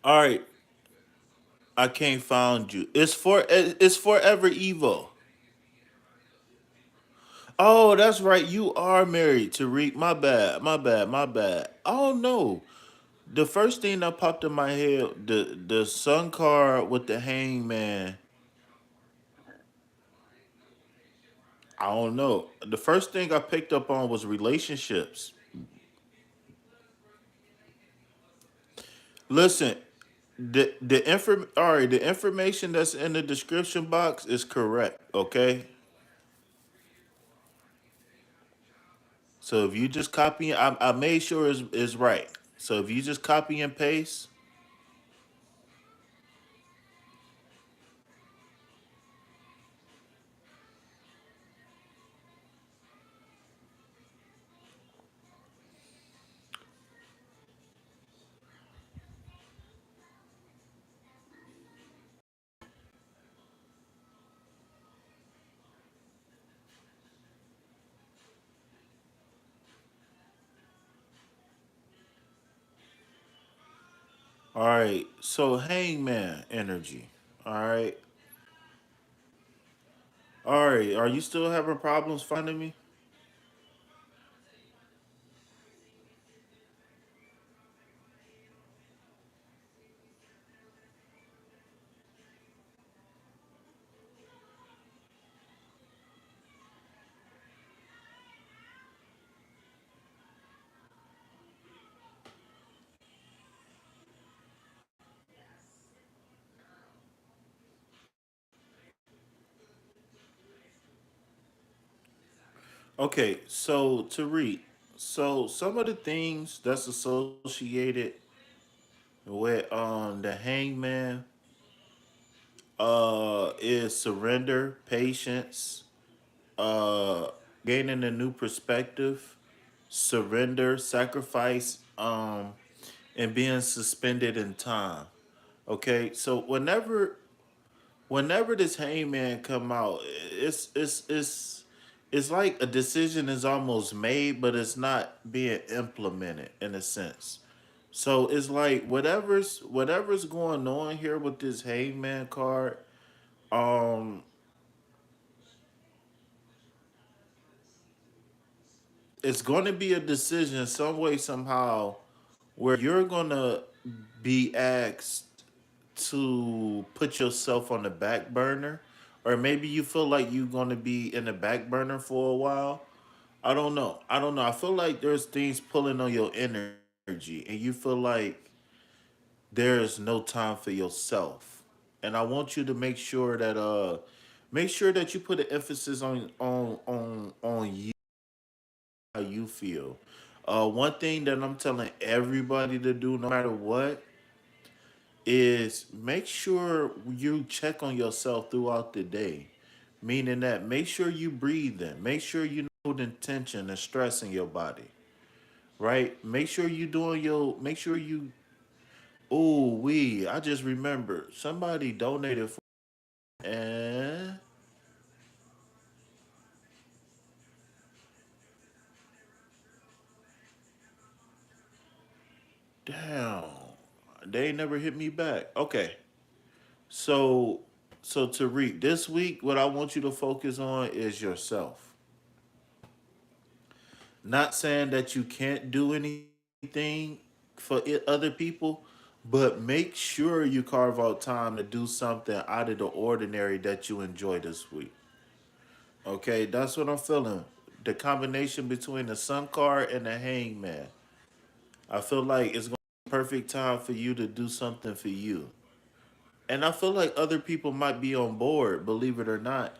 All right, I can't find you. It's forever Evo. Oh, that's right. You are married, Tariq. My bad. My bad. My bad. Oh no. The first thing that popped in my head, the sun card with the hangman. I don't know. The first thing I picked up on was relationships. Listen, all right, the information that's in the description box is correct, okay? So if you just copy, I made sure is right. So if you just copy and paste, all right. So hangman energy, all right, all right. Are you still having problems finding me? Okay, so Tariq, so some of the things that's associated with the hangman is surrender, patience, uh gaining a new perspective, surrender, sacrifice, and being suspended in time. Okay, so whenever this hangman come out, it's like a decision is almost made, but it's not being implemented in a sense. So it's like whatever's going on here with this hangman card. Um, it's going to be a decision some way somehow where you're going to be asked to put yourself on the back burner, or maybe you feel like you're going to be in the back burner for a while. I don't know. I don't know. I feel like there's things pulling on your energy, and you feel like there's no time for yourself. And I want you to make sure that you put an emphasis on you, how you feel. One thing that I'm telling everybody to do, no matter what, is make sure you check on yourself throughout the day. Meaning that make sure you breathe in, make sure you know the tension and stress in your body, right? Make sure you, oh, I just remembered somebody donated for, and damn, they never hit me back. Okay, so, Tariq, this week, what I want you to focus on is yourself. Not saying that you can't do anything for other people, but make sure you carve out time to do something out of the ordinary that you enjoy this week. Okay, that's what I'm feeling. The combination between the Sun card and the Hangman. I feel like it's going to be perfect time for you to do something for you. And I feel like other people might be on board, believe it or not.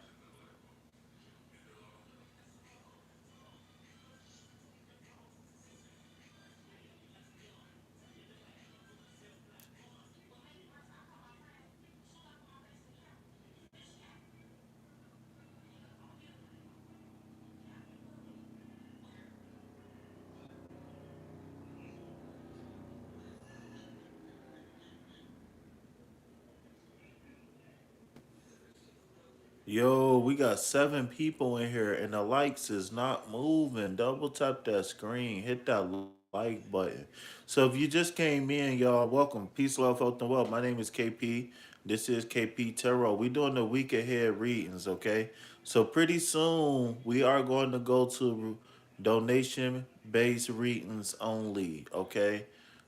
Yo, we got 7 people in here and the likes is not moving. Double tap that screen, hit that like button. So if you just came in, y'all, welcome. Peace, love, health, and wealth. My name is KP. This is KP Tarot. We doing the week ahead readings, okay? So pretty soon we are going to go to donation based readings only, okay?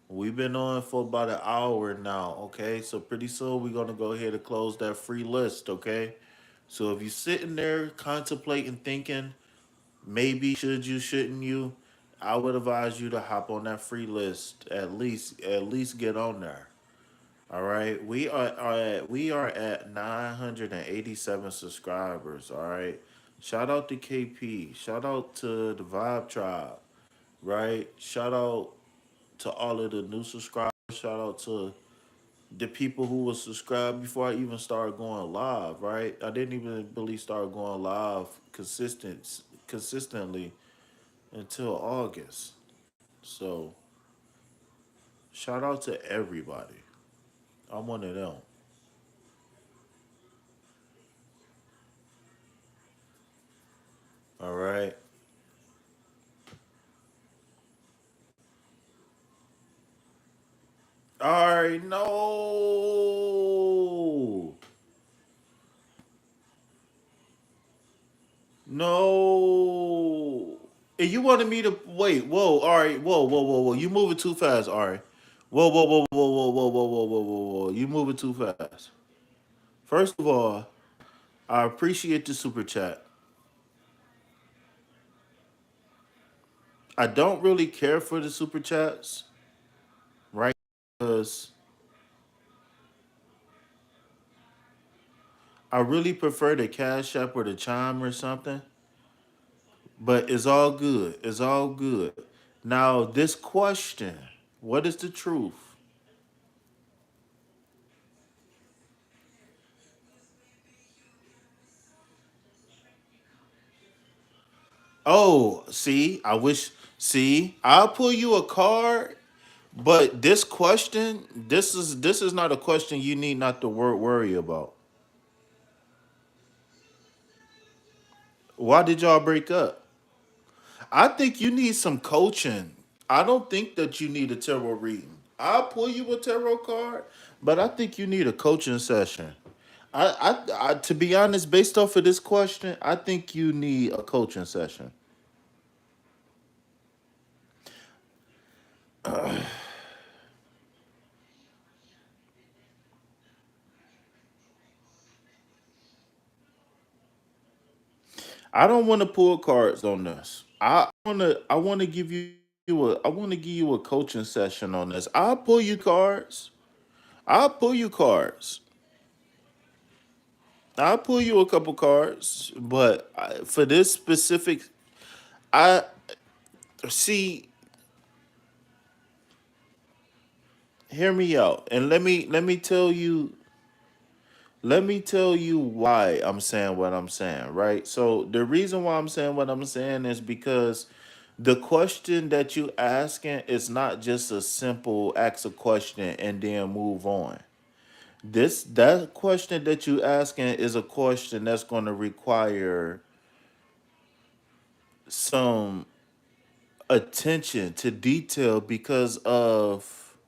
We've been on for about an hour now, okay? So pretty soon we're gonna go ahead and close that free list, okay? So if you're sitting there contemplating, thinking, maybe should you, shouldn't you, I would advise you to hop on that free list. At least get on there. All right. We are at 987 subscribers. All right. Shout out to KP. Shout out to the Vibe Tribe. Right. Shout out to all of the new subscribers. Shout out to the people who were subscribed before I even started going live, right? I didn't even really start going live consistently until August. So shout out to everybody. I'm one of them. All right. All right. No. No. And you wanted me to wait. Whoa. All right. Whoa. Whoa. Whoa. Whoa. You moving too fast. All right. Whoa. Whoa. Whoa. Whoa. Whoa. Whoa. Whoa. Whoa. Whoa. Whoa. Whoa. You moving too fast. First of all, I appreciate the super chat. I don't really care for the super chats, right? Because I really prefer the Cash App or the Chime or something. But it's all good. It's all good. Now, this question, what is the truth? Oh, see, I'll pull you a card, but this is not a question you need not to worry about. Why did y'all break up? I think you need some coaching. I don't think that you need a tarot reading. I'll pull you a tarot card, but I think you need a coaching session. To be honest, based off of this question, I think you need a coaching session. I don't want to pull cards on this. I want to give I want to give you a coaching session on this. I'll pull you cards. I'll pull you cards. I'll pull you a couple cards, but for this specific, I see. Hear me out, and let me tell you why I'm saying what I'm saying. Right. So the reason why I'm saying what I'm saying is because the question that you asking is not just a simple ask a question and then move on. That question that you asking is a question that's going to require some attention to detail because of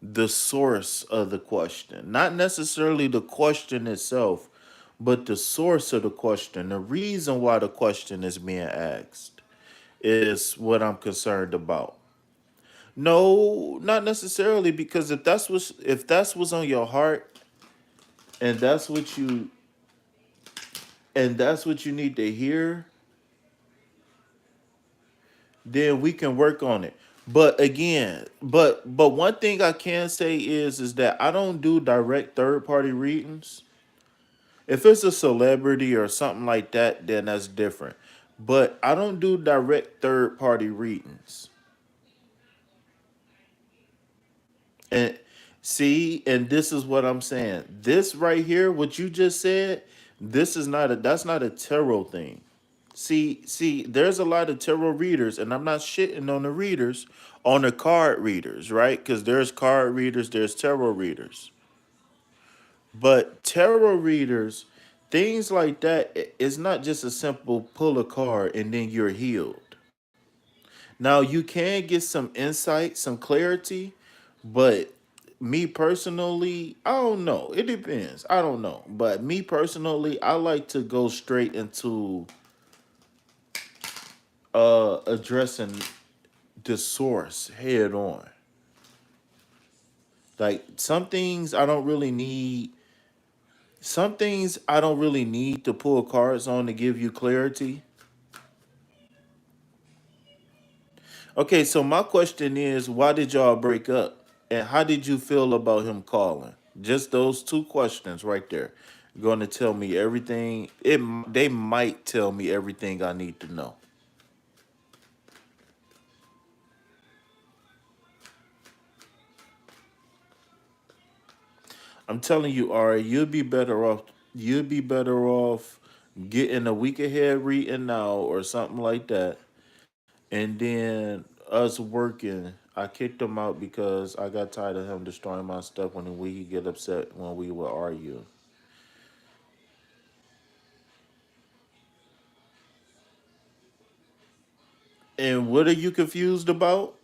the source of the question. Not necessarily the question itself, but the source of the question. The reason why the question is being asked is what I'm concerned about. No, not necessarily, because if that's what's on your heart and that's what you need to hear, then we can work on it. But again, but one thing I can say is that I don't do direct third party readings. If it's a celebrity or something like that, then that's different. But I don't do direct third party readings. And see, and this is what I'm saying. This right here, what you just said, this is not a that's not a tarot thing. See, there's a lot of tarot readers, and I'm not shitting on the readers, on the card readers, right? Because there's card readers, there's tarot readers. But tarot readers, things like that, it's not just a simple pull a card and then you're healed. Now you can get some insight, some clarity, but me personally, I don't know. It depends. I don't know. But me personally, I like to go straight into addressing the source head on. Like some things I don't really need to pull cards on to give you clarity. Okay, so my question is, why did y'all break up? And how did you feel about him calling? Just those two questions right there. Going to tell me everything. They might tell me everything I need to know. I'm telling you, Ari, you'll be better off. You'll be better off getting a week ahead reading now or something like that, and then us working. I kicked him out because I got tired of him destroying my stuff when we get upset when we would argue. And what are you confused about?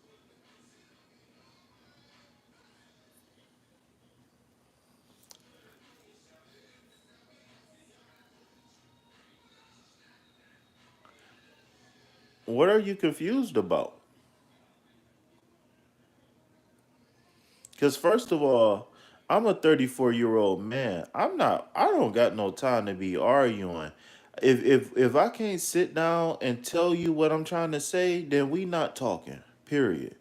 What are you confused about? Because first of all, I'm a 34-year-old man. I don't got no time to be arguing. If I can't sit down and tell you what I'm trying to say, then we not talking. Period.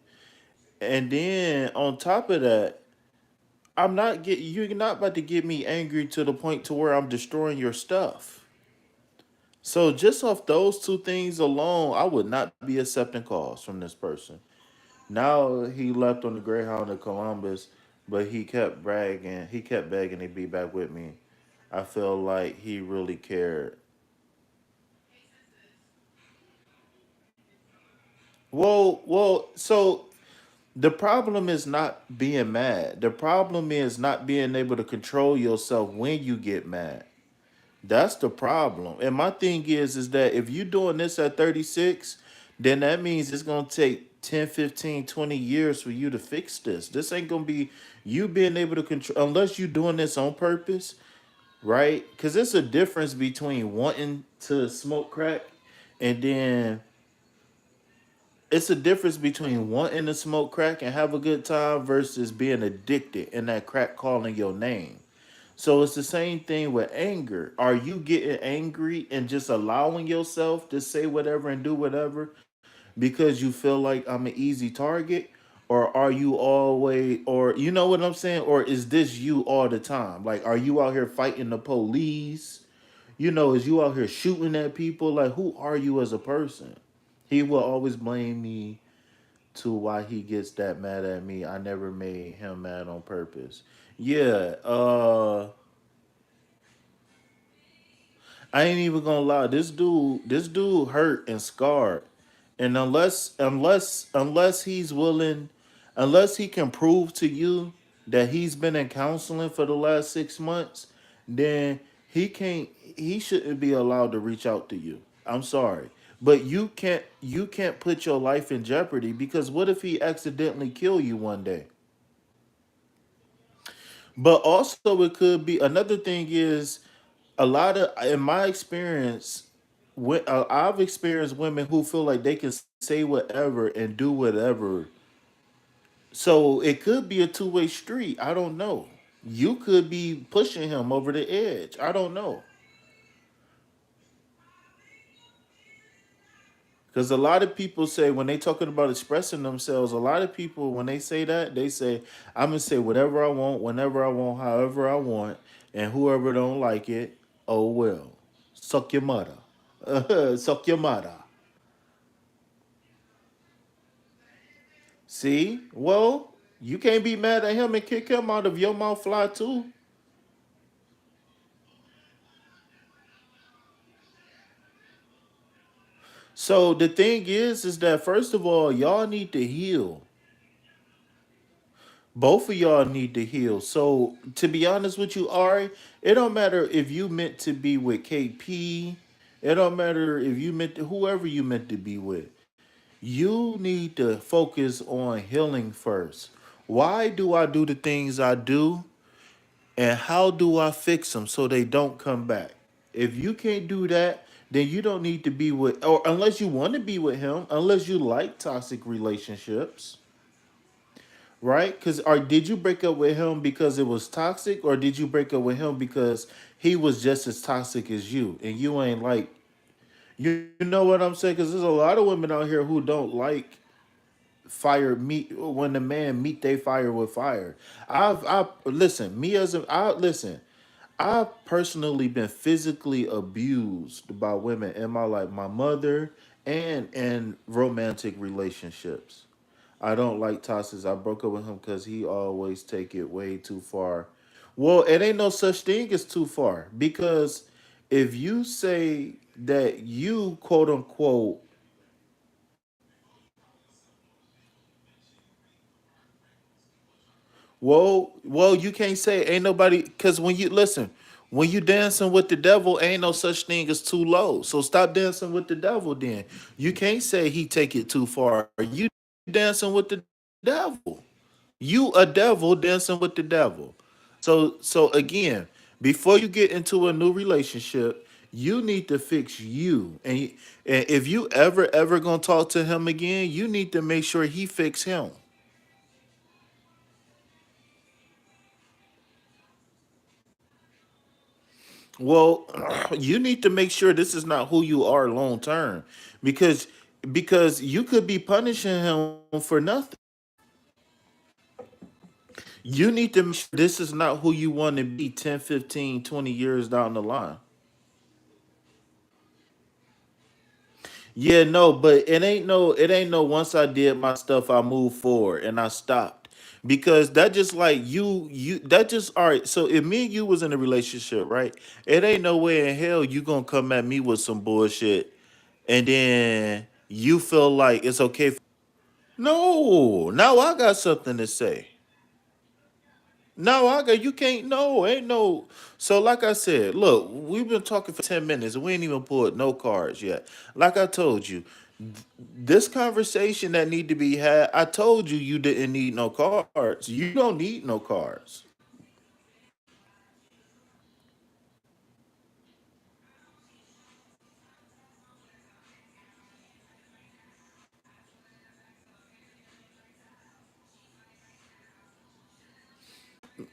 And then on top of that, you're not about to get me angry to the point to where I'm destroying your stuff. So just off those two things alone, I would not be accepting calls from this person. Now he left on the Greyhound to Columbus, but he kept bragging. He kept begging to be back with me. I feel like he really cared. So the problem is not being mad. The problem is not being able to control yourself when you get mad. That's the problem. And my thing is that if you're doing this at 36, then that means it's gonna take 10, 15, 20 years for you to fix this. This ain't gonna be you being able to control unless you doing this on purpose, right? Because it's a difference between wanting to smoke crack and then it's a difference between wanting to smoke crack and have a good time versus being addicted and that crack calling your name. So it's the same thing with anger. Are you getting angry and just allowing yourself to say whatever and do whatever because you feel like I'm an easy target? Or are you always, or you know what I'm saying? Or is this you all the time? Like, are you out here fighting the police? You know, is you out here shooting at people? Like, who are you as a person? He will always blame me to why he gets that mad at me. I never made him mad on purpose. Yeah, I ain't even gonna lie. This dude hurt and scarred. And unless he's willing, unless he can prove to you that he's been in counseling for the last 6 months, then he shouldn't be allowed to reach out to you. I'm sorry. But you can't put your life in jeopardy because what if he accidentally kill you one day? But also it could be another thing is a lot of in my experience I've experienced women who feel like they can say whatever and do whatever. So it could be a two-way street. I don't know. You could be pushing him over the edge. I don't know. Because a lot of people say when they talking about expressing themselves, a lot of people when they say that, they say, I'm gonna say whatever I want, whenever I want, however I want, and whoever don't like it, oh well. Suck your mother. Suck your mother. See? Well, you can't be mad at him and kick him out of your mouth fly too. So the thing is that first of all, y'all need to heal. Both of y'all need to heal. So to be honest with you, Ari, it don't matter if you meant to be with KP. It don't matter if you meant to, whoever you meant to be with. You need to focus on healing first. Why do I do the things I do? And how do I fix them so they don't come back? If you can't do that, then you don't need to be with, or unless you want to be with him, unless you like toxic relationships, right? Because or did you break up with him because it was toxic, or did you break up with him because he was just as toxic as you, and you ain't like, you know what I'm saying? Because there's a lot of women out here who don't like fire meet when the man meet they fire with fire. I listen me as a I listen. I've personally been physically abused by women in my life, my mother, and in romantic relationships. I don't like tosses. I broke up with him because he always take it way too far. Well, it ain't no such thing as too far because if you say that you quote unquote, well, you can't say ain't nobody because when you listen, when you dancing with the devil, ain't no such thing as too low. So stop dancing with the devil. Then you can't say he take it too far. You dancing with the devil. You a devil dancing with the devil. So again, before you get into a new relationship, you need to fix you. And if you ever gonna talk to him again, you need to make sure he fix him. Well, you need to make sure this is not who you are long term, because you could be punishing him for nothing. You need to make sure this is not who you want to be 10, 15, 20 years down the line. Yeah, no, but it ain't no once I did my stuff I moved forward and I stopped. Because that just like you that just all right. So if me and you was in a relationship, right? It ain't no way in hell you gonna come at me with some bullshit and then you feel like it's okay. No, now I got something to say. No, I got you can't no, ain't no. So like I said, look, we've been talking for 10 minutes and we ain't even pulled no cards yet. Like I told you. This conversation that need to be had, I told you you didn't need no cards. You don't need no cards.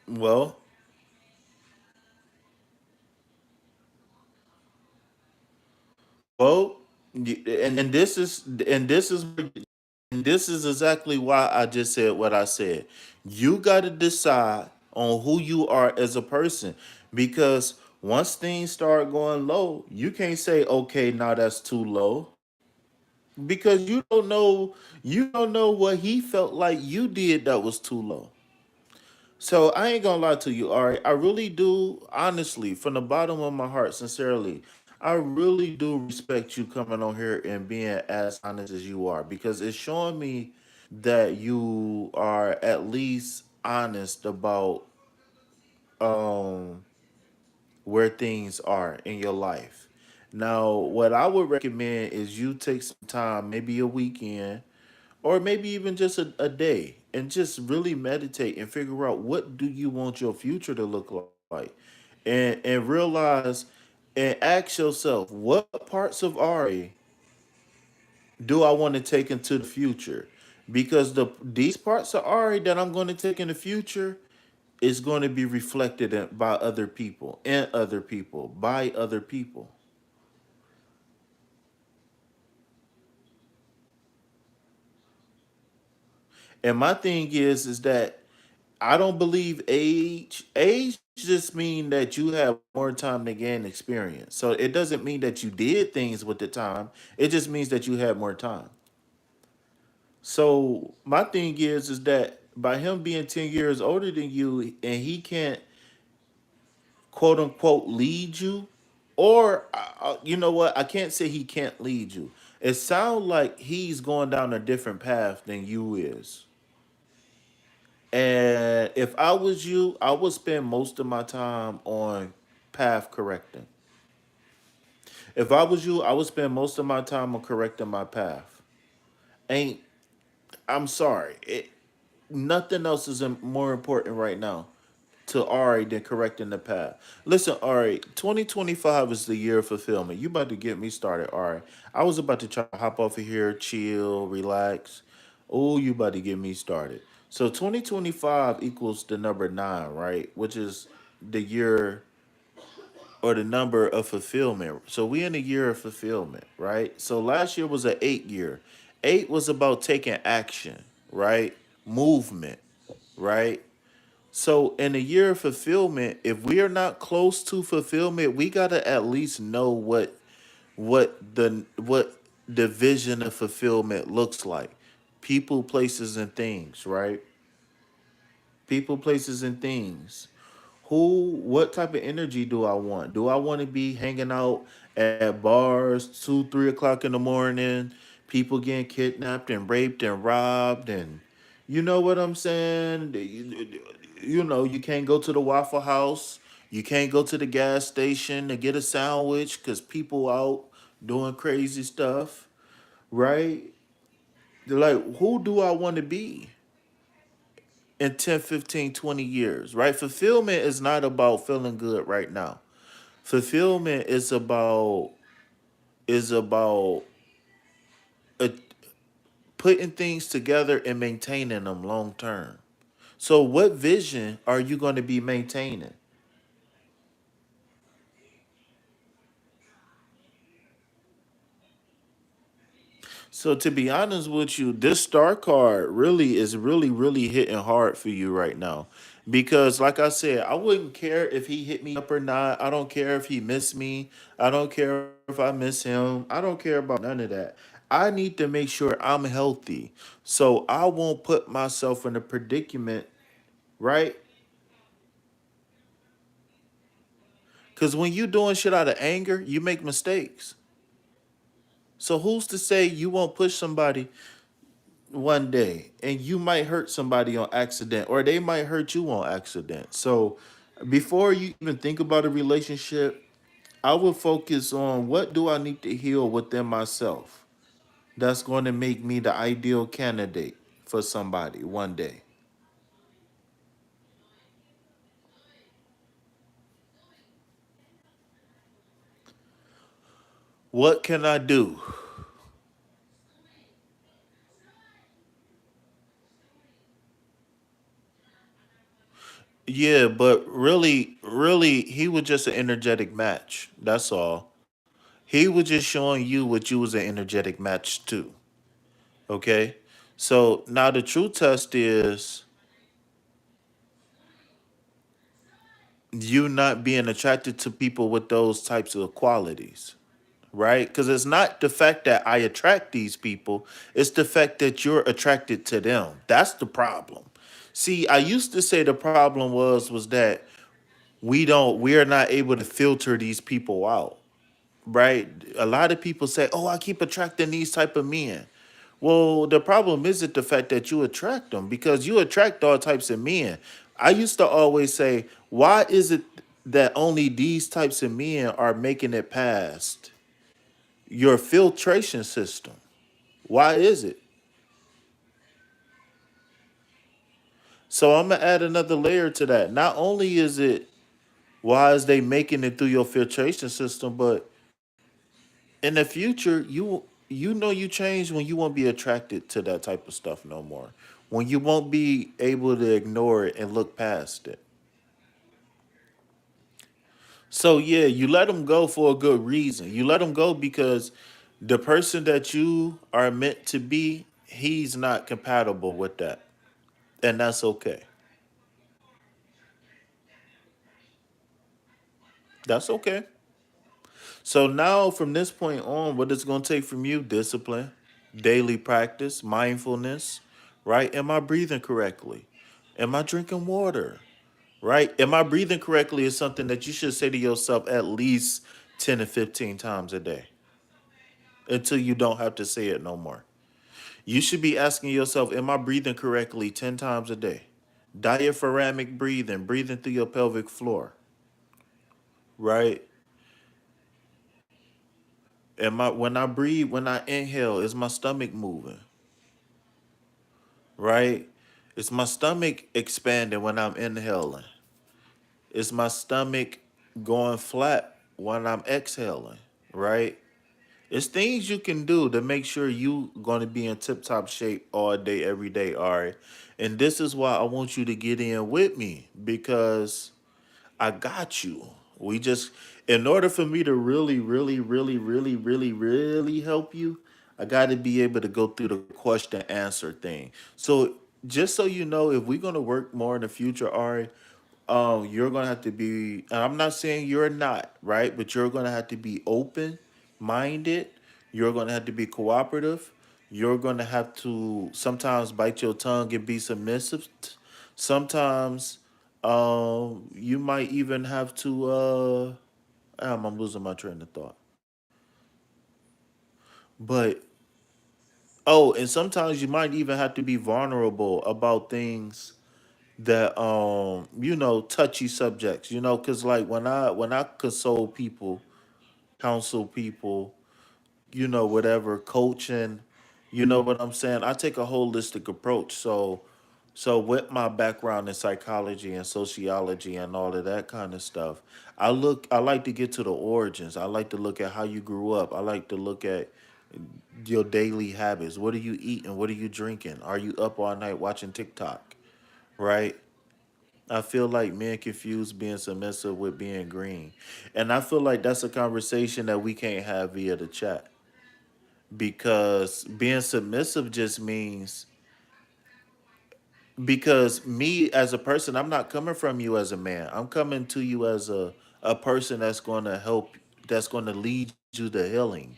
Well, well, and this is and this is exactly why I just said what I said. You got to decide on who you are as a person, because once things start going low, you can't say, "Okay, now that's too low," because you don't know what he felt like you did that was too low. So I ain't gonna lie to you, all right. I really do, honestly, from the bottom of my heart, sincerely, I really do respect you coming on here and being as honest as you are, because it's showing me that you are at least honest about um where things are in your life. Now, what I would recommend is you take some time, maybe a weekend, or maybe even just a day, and just really meditate and figure out what do you want your future to look like, and realize and ask yourself, what parts of Ari do I want to take into the future? Because these parts of Ari that I'm going to take in the future is going to be reflected by other people and other people by other people. And my thing is that I don't believe age. Age just mean that you have more time to gain experience. So it doesn't mean that you did things with the time. It just means that you had more time. So my thing is that by him being 10 years older than you, and he can't quote unquote lead you, or you know what, I can't say he can't lead you. It sounds like he's going down a different path than you is. And if I was you, I would spend most of my time on path correcting. If I was you, I would spend most of my time on correcting my path. Ain't I'm sorry. Nothing else is more important right now to Ari than correcting the path. Listen, Ari, 2025 is the year of fulfillment. You about to get me started, Ari. I was about to try to hop off of here, chill, relax. Oh, you about to get me started. So 2025 equals the number nine, right? Which is the year or the number of fulfillment. So we in a year of fulfillment, right? So last year was an 8 year. Eight was about taking action, right? Movement, right? So in a year of fulfillment, if we are not close to fulfillment, we gotta at least know what the vision of fulfillment looks like. People, places, and things, right? People, places, and things. What type of energy do I want? Do I want to be hanging out at bars 2, 3 o'clock in the morning, people getting kidnapped and raped and robbed, and you know what I'm saying? You know, you can't go to the Waffle House, you can't go to the gas station to get a sandwich because people out doing crazy stuff, right? Like, who do I want to be in 10, 15, 20 years, right? Fulfillment is not about feeling good right now. Fulfillment is about uh, putting things together and maintaining them long term. So what vision are you going to be maintaining? So to be honest with you, this star card really is really hitting hard for you right now. Because like I said, I wouldn't care if he hit me up or not. I don't care if he missed me. I don't care if I miss him. I don't care about none of that. I need to make sure I'm healthy. So I won't put myself in a predicament, right? Because when you doing shit out of anger, you make mistakes. So who's to say you won't push somebody one day and you might hurt somebody on accident, or they might hurt you on accident? So before you even think about a relationship, I would focus on what do I need to heal within myself. that's going to make me the ideal candidate for somebody one day? What can I do? Yeah, but really, he was just an energetic match. That's all. He was just showing you what you was an energetic match to. Okay? So now the true test is you not being attracted to people with those types of qualities, right? Because it's not the fact that I attract these people, it's the fact that you're attracted to them. That's the problem. See, I used to say the problem was that we're not able to filter these people out, right? A lot of people say, "Oh, I keep attracting these type of men." Well, the problem isn't the fact that you attract them because you attract all types of men. I used to always say, why is it that only these types of men are making it past your filtration system? Why is it? So I'm gonna add another layer to that. Not only is it why is they making it through your filtration system, but in the future, you know you change when you won't be attracted to that type of stuff no more. When you won't be able to ignore it and look past it. So yeah, you let them go for a good reason. You let them go because the person that you are meant to be, he's not compatible with that. And that's okay. That's okay. So now from this point on, what it's going to take from you, discipline, daily practice, mindfulness, right? Am I breathing correctly? Am I drinking water? Right? Am I breathing correctly is something that you should say to yourself at least 10 to 15 times a day until you don't have to say it no more. You should be asking yourself, am I breathing correctly 10 times a day? Diaphragmatic breathing, breathing through your pelvic floor, right? Am I when I breathe, when I inhale, is my stomach moving? Right? Is my stomach expanding when I'm inhaling? Is my stomach going flat when I'm exhaling? Right? It's things you can do to make sure you gonna be in tip top shape all day, every day, all right. And this is why I want you to get in with me because I got you. We just, in order for me to really help you, I got to be able to go through the question answer thing. So just so you know, if we're gonna work more in the future, Ari, you're gonna have to be. And I'm not saying you're not right, but you're gonna have to be open minded. You're gonna have to be cooperative. You're gonna have to sometimes bite your tongue and be submissive. Sometimes you might even have to I'm losing my train of thought. But oh, and sometimes you might even have to be vulnerable about things that touchy subjects, cuz like when I console people, counsel people, whatever, coaching, you know what I'm saying? I take a holistic approach. So with my background in psychology and sociology and all of that kind of stuff, I like to get to the origins. I like to look at how you grew up. I like to look at your daily habits. What are you eating? What are you drinking? Are you up all night watching TikTok? Right? I feel like men confuse being submissive with being green. And I feel like that's a conversation that we can't have via the chat because being submissive just means because me as a person, I'm not coming from you as a man. I'm coming to you as a person that's going to help, that's going to lead you to healing,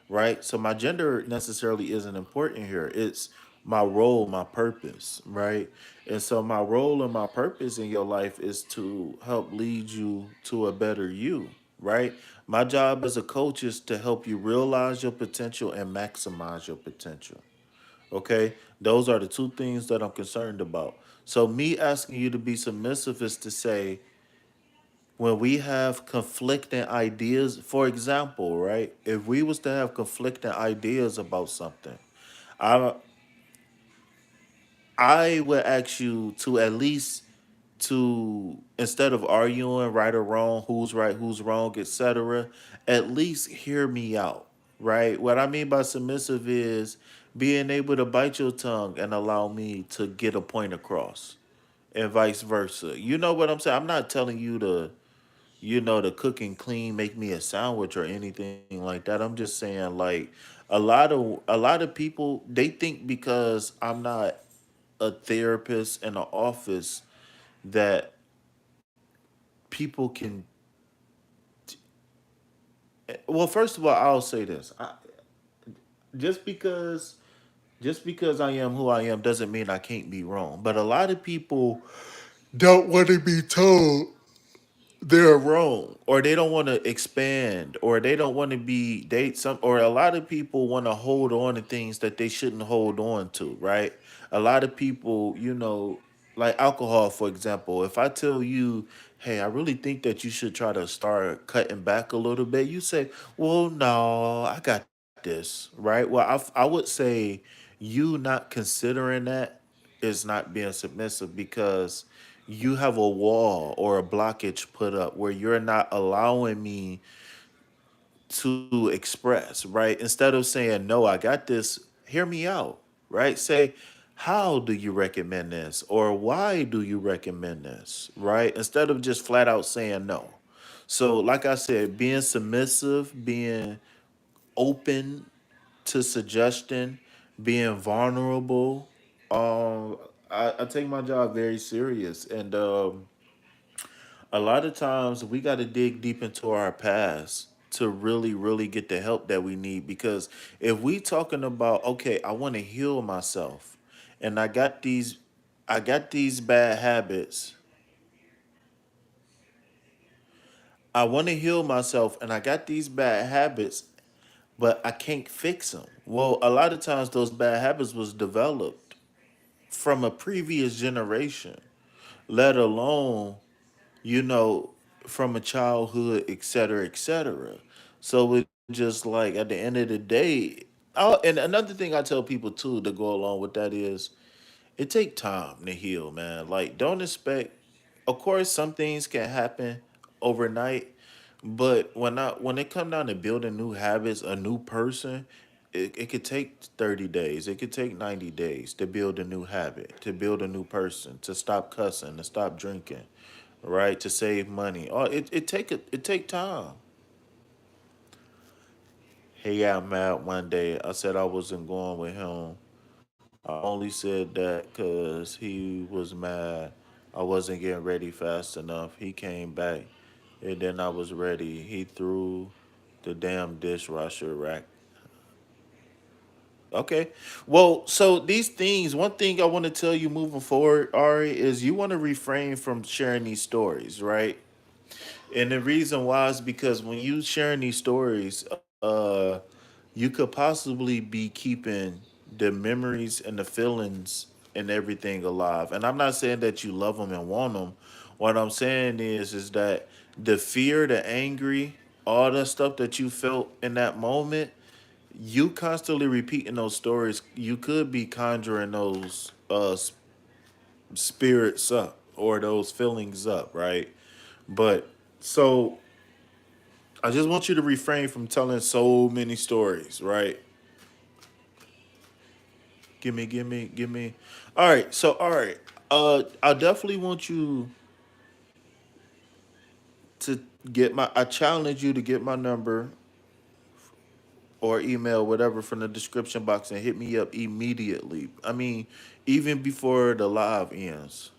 right? So my gender necessarily isn't important here. It's my role, my purpose, right? And so my role and my purpose in your life is to help lead you to a better you, right? My job as a coach is to help you realize your potential and maximize your potential. Okay? Those are the two things that I'm concerned about. So me asking you to be submissive is to say when we have conflicting ideas, for example, right? If we was to have conflicting ideas about something, I I would ask you to at least to instead of arguing right or wrong, who's right, who's wrong, etc., at least hear me out, right? What I mean by submissive is being able to bite your tongue and allow me to get a point across, and vice versa. You know what I'm saying? I'm not telling you to, to cook and clean, make me a sandwich or anything like that. I'm just saying like a lot of people they think because I'm not a therapist in an office that people can. Well, first of all, I'll say this: just because just because I am who I am doesn't mean I can't be wrong. But a lot of people don't want to be told they're wrong, or they don't want to expand, or they don't want to be date some, or a lot of people want to hold on to things that they shouldn't hold on to, right? A lot of people, like alcohol, for example. If I tell you, hey, I really think that you should try to start cutting back a little bit, you say, well, no, I got this, right? Well, I would say you not considering that is not being submissive, because you have a wall or a blockage put up where you're not allowing me to express, right? Instead of saying, no, I got this, hear me out, right? Say, how do you recommend this? Or why do you recommend this, right? Instead of just flat out saying no. So, like I said, being submissive, being open to suggestion, being vulnerable. I take my job very serious, and a lot of times we got to dig deep into our past to really, really get the help that we need. Because if we talking about, okay, I want to heal myself, and I got these bad habits. I want to heal myself, and I got these bad habits, but I can't fix them. Well, a lot of times those bad habits was developed from a previous generation, let alone, you know, from a childhood, et cetera, et cetera. So it's just like at the end of the day, oh, and another thing I tell people too to go along with that is it take time to heal, man. Like, don't expect. Of course, some things can happen overnight, but when it come down to building new habits, a new person, it could take 30 days. It could take 90 days to build a new habit, to build a new person, to stop cussing, to stop drinking, right? To save money. Oh, it take time. He got mad one day. I said I wasn't going with him. I only said that because he was mad. I wasn't getting ready fast enough. He came back, and then I was ready. He threw the damn dishwasher rack. Okay. Well, so these things, one thing I want to tell you moving forward, Ari, is you want to refrain from sharing these stories, right? And the reason why is because when you sharing these stories, you could possibly be keeping the memories and the feelings and everything alive. And I'm not saying that you love them and want them. What I'm saying is that the fear, the angry, all the stuff that you felt in that moment, you constantly repeating those stories, you could be conjuring those spirits up or those feelings up, right? But so I just want you to refrain from telling so many stories, right? Give me. All right, so all right. I definitely want you to get my. I challenge you to get my number or email, whatever, from the description box and hit me up immediately. I mean, even before the live ends.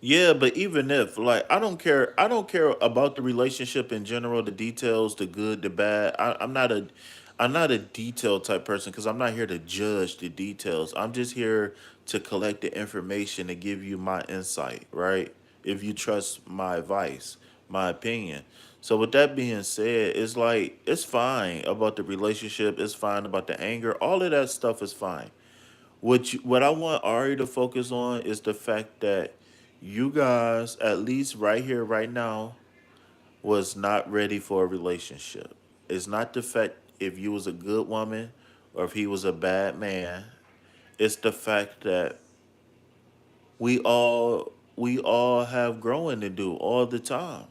Yeah, but even if like I don't care about the relationship in general, the details, the good, the bad. I'm not a detail type person because I'm not here to judge the details. I'm just here to collect the information to give you my insight, right? If you trust my advice, my opinion. So with that being said, it's like it's fine about the relationship, it's fine about the anger, all of that stuff is fine. What I want Ari to focus on is the fact that you guys, at least right here, right now, was not ready for a relationship. It's not the fact if you was a good woman or if he was a bad man. It's the fact that we all have growing to do all the time.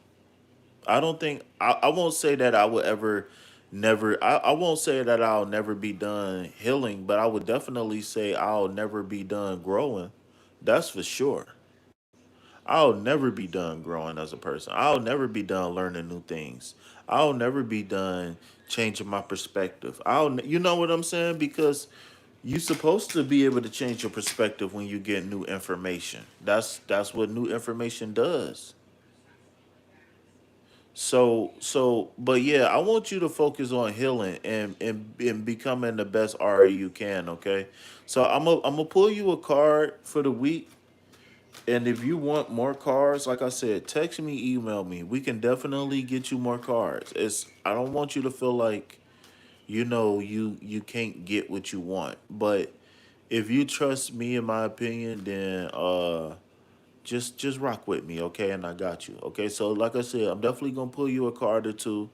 I don't think I won't say that I would ever never I won't say that I'll never be done healing, but I would definitely say I'll never be done growing. That's for sure. I'll never be done growing as a person. I'll never be done learning new things. I'll never be done changing my perspective. You know what I'm saying? Because you're supposed to be able to change your perspective when you get new information. That's what new information does. But yeah, I want you to focus on healing and becoming the best RA you can, okay? So I'm gonna pull you a card for the week. And if you want more cards, like I said, text me, email me. We can definitely get you more cards. I don't want you to feel like you can't get what you want. But if you trust me in my opinion, then just rock with me, okay? And I got you. Okay? So like I said, I'm definitely going to pull you a card or two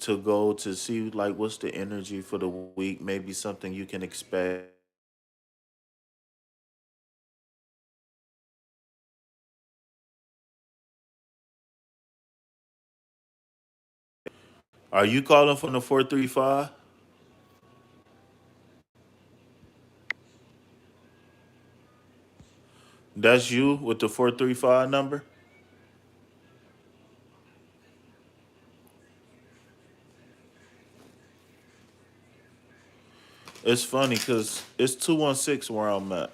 to go to see like what's the energy for the week, maybe something you can expect. Are you calling from the 435? That's you with the 435 number? It's funny because it's 216 where I'm at.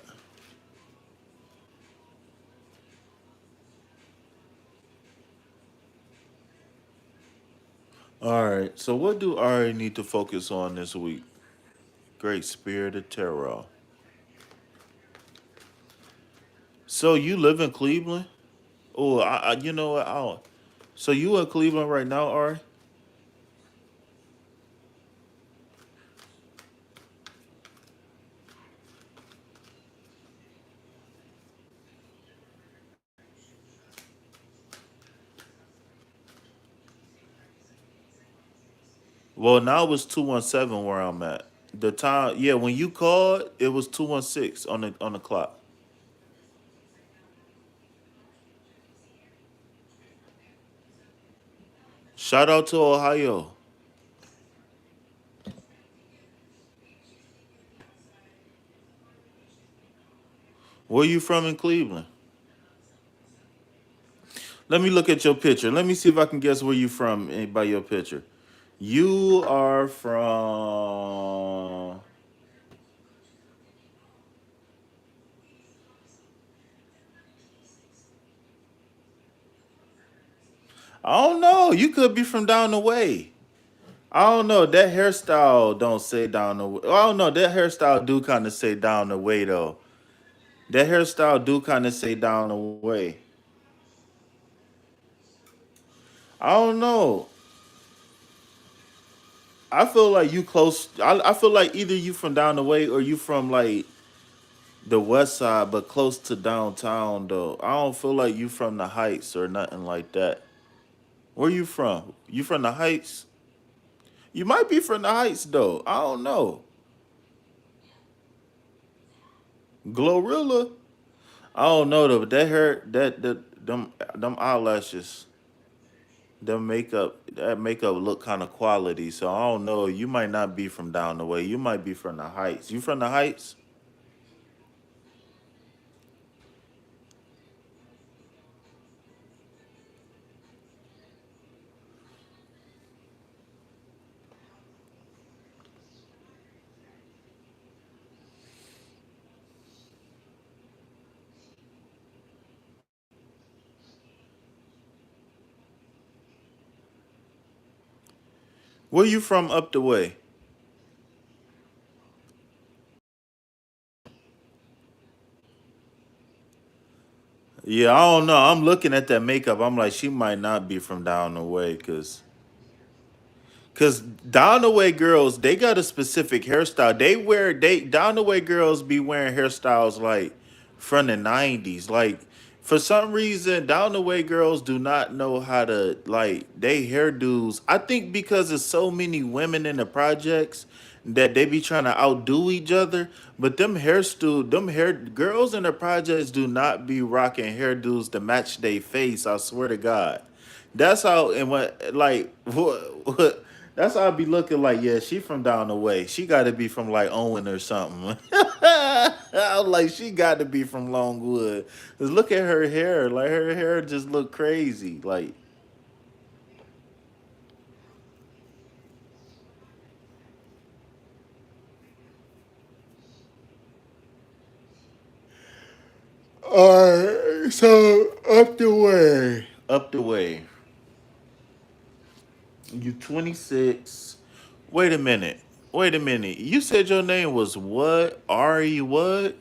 All right. So what do I need to focus on this week? Great Spirit of Terror. So you live in Cleveland? Oh, you know what? So you in Cleveland right now, Ari? Well, now it's 217 where I'm at. The time, yeah, when you called, it was 216 on the clock. Shout out to Ohio. Where you from in Cleveland? Let me look at your picture. Let me see if I can guess where you from by your picture. You are from. I don't know. You could be from down the way. I don't know. That hairstyle don't say down the way. I don't know. That hairstyle do kind of say down the way though. That hairstyle do kind of say down the way. I don't know. I feel like you close. I feel like either you from down the way or you from like the west side, but close to downtown though. I don't feel like you from the Heights or nothing like that. Where you from? You from the Heights? You might be from the Heights though. I don't know. Glorilla? I don't know though. But that hair, them eyelashes, that makeup look kind of quality. So I don't know. You might not be from down the way. You might be from the Heights. You from the Heights? Where you from up the way? Yeah, I don't know. I'm looking at that makeup. I'm like, she might not be from down the way, Cause down the way girls, they got a specific hairstyle. They down the way girls be wearing hairstyles like from the '90s. Like for some reason, down the way girls do not know how to like they hairdos. I think because there's so many women in the projects that they be trying to outdo each other. But them hair girls in the projects do not be rocking hairdos to match their face. I swear to God. That's how and what like what that's how I be looking like. Yeah, she from down the way. She got to be from like Owen or something. I was like she got to be from Longwood. 'Cause look at her hair. Like her hair just look crazy. Like alright, so up the way. Up the way. You 26. Wait a minute. Wait a minute. You said your name was what? Ari what?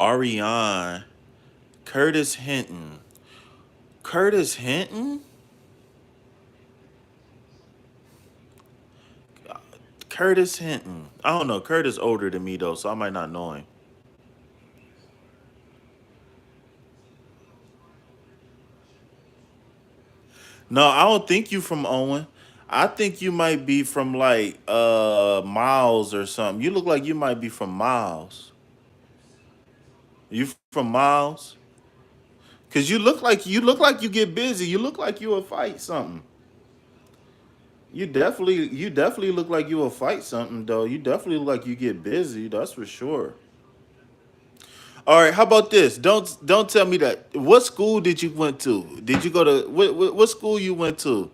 Ariane. Curtis Hinton. Curtis Hinton? Curtis Hinton. I don't know. Curtis older than me though, so I might not know him. No, I don't think you from Owen. I think you might be from like Miles or something. You look like you might be from Miles. You from Miles? Cause you look like you get busy. You look like you will fight something. You definitely look like you will fight something though. You definitely look like you get busy. That's for sure. All right, how about this? Don't tell me that. What school did you went to? Did you go to what school you went to?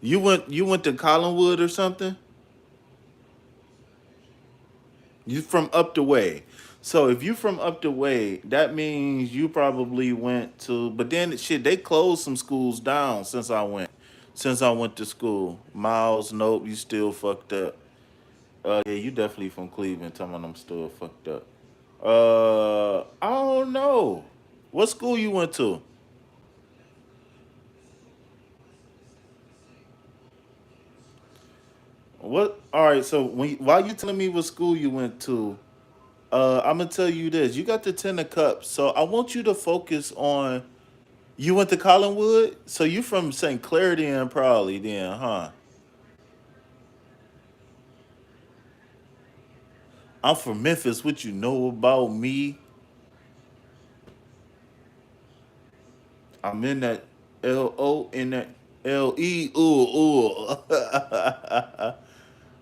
You went to Collinwood or something? You from up the way. So if you from up the way, that means you probably went to. But then shit, they closed some schools down since I went. Since I went to school, Miles, nope, you still fucked up. Yeah, you definitely from Cleveland. Tell me I'm still fucked up. I don't know. What school you went to? What? All right. So while you telling me what school you went to, I'm gonna tell you this. You got the ten of cups, so I want you to focus on. You went to Collinwood, so you from St. Clair then, probably then, huh? I'm from Memphis. What you know about me? I'm in that LO in that LE. Ooh, ooh.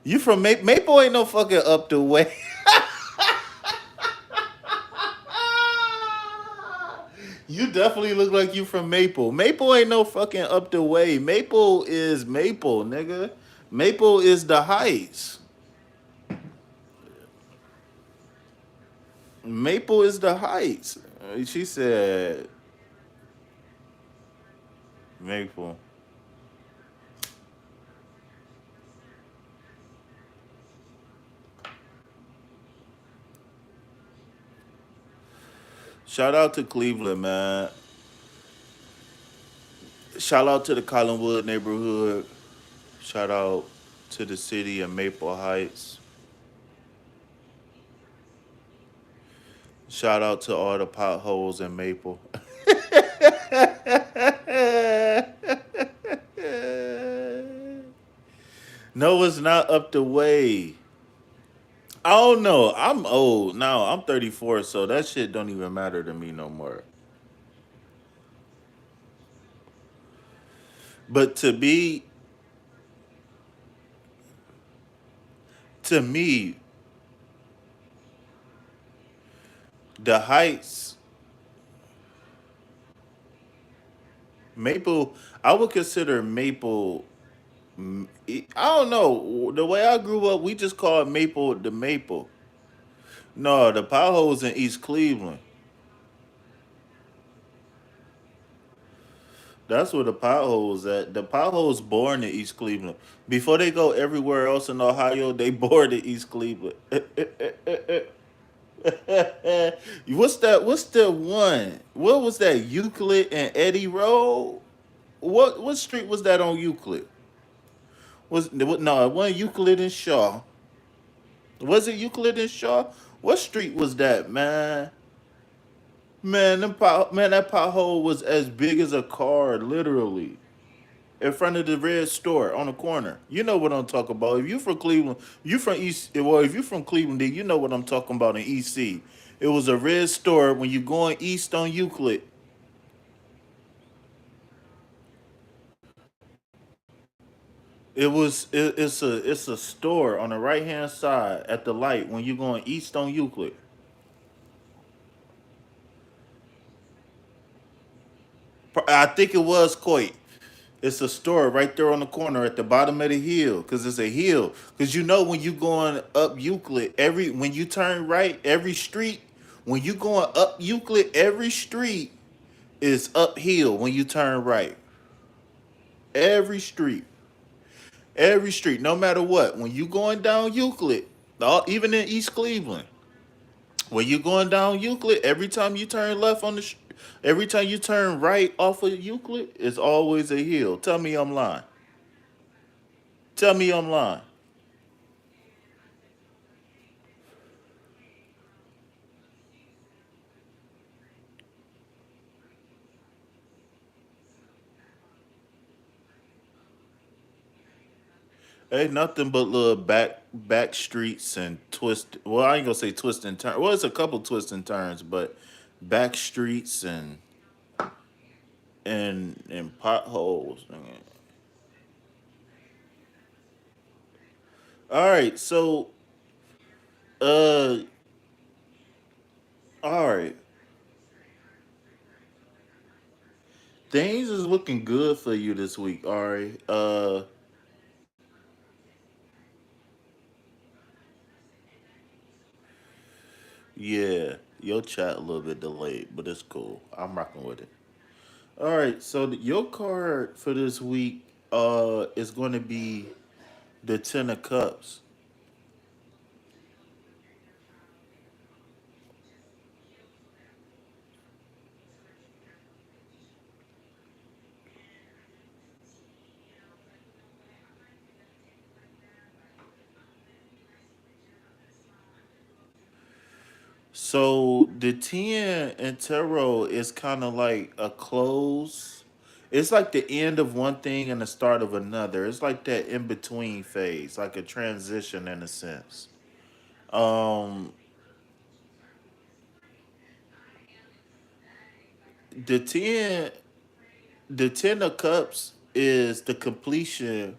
You from Maple? Ain't no fucking up the way. You definitely look like you from Maple. Maple ain't no fucking up the way. Maple is Maple, nigga. Maple is the Heights. Maple is the Heights. She said Maple. Shout out to Cleveland, man. Shout out to the Collinwood neighborhood. Shout out to the city of Maple Heights. Shout out to all the potholes in Maple. No, it's not up the way. I don't know. I'm old now. I'm 34, so that shit don't even matter to me no more. But to me, the Heights, Maple, I would consider Maple. I don't know. The way I grew up, we just called Maple the Maple. No, the potholes in East Cleveland. That's where the potholes at. The potholes born in East Cleveland. Before they go everywhere else in Ohio, they born in East Cleveland. What's that? What's the one? What was that? Euclid and Eddie Road? What street was that on Euclid? No, it wasn't Euclid and Shaw. Was it Euclid and Shaw? What street was that, man? Man, that pothole was as big as a car, literally, in front of the red store on the corner. You know what I'm talking about. If you from Cleveland, you from East. Well, if you from Cleveland, then you know what I'm talking about in EC. It was a red store when you going east on Euclid. It's a store on the right hand side at the light when you going east on Euclid. I think it was Coit. It's a store right there on the corner at the bottom of the hill, cause it's a hill. Cause you know when you going up Euclid, every when you turn right, every street, when you going up Euclid, every street is uphill when you turn right. Every street, every street, no matter what. When you going down Euclid, even in East Cleveland, when you going down Euclid, every time you turn left on every time you turn right off of Euclid, it's always a hill. Tell me I'm lying. Tell me I'm lying. Ain't nothing but little back streets and twist. Well, I ain't gonna say twist and turn. Well, it's a couple twists and turns, but back streets and potholes. All right, so uh, all right, things is looking good for you this week. All right, yeah, your chat a little bit delayed, but it's cool. I'm rocking with it. All right, so your card for this week is going to be the Ten of Cups. So the 10 in tarot is kind of like a close. It's like the end of one thing and the start of another. It's like that in between phase, like a transition in a sense. Um, the 10 the 10 of cups is the completion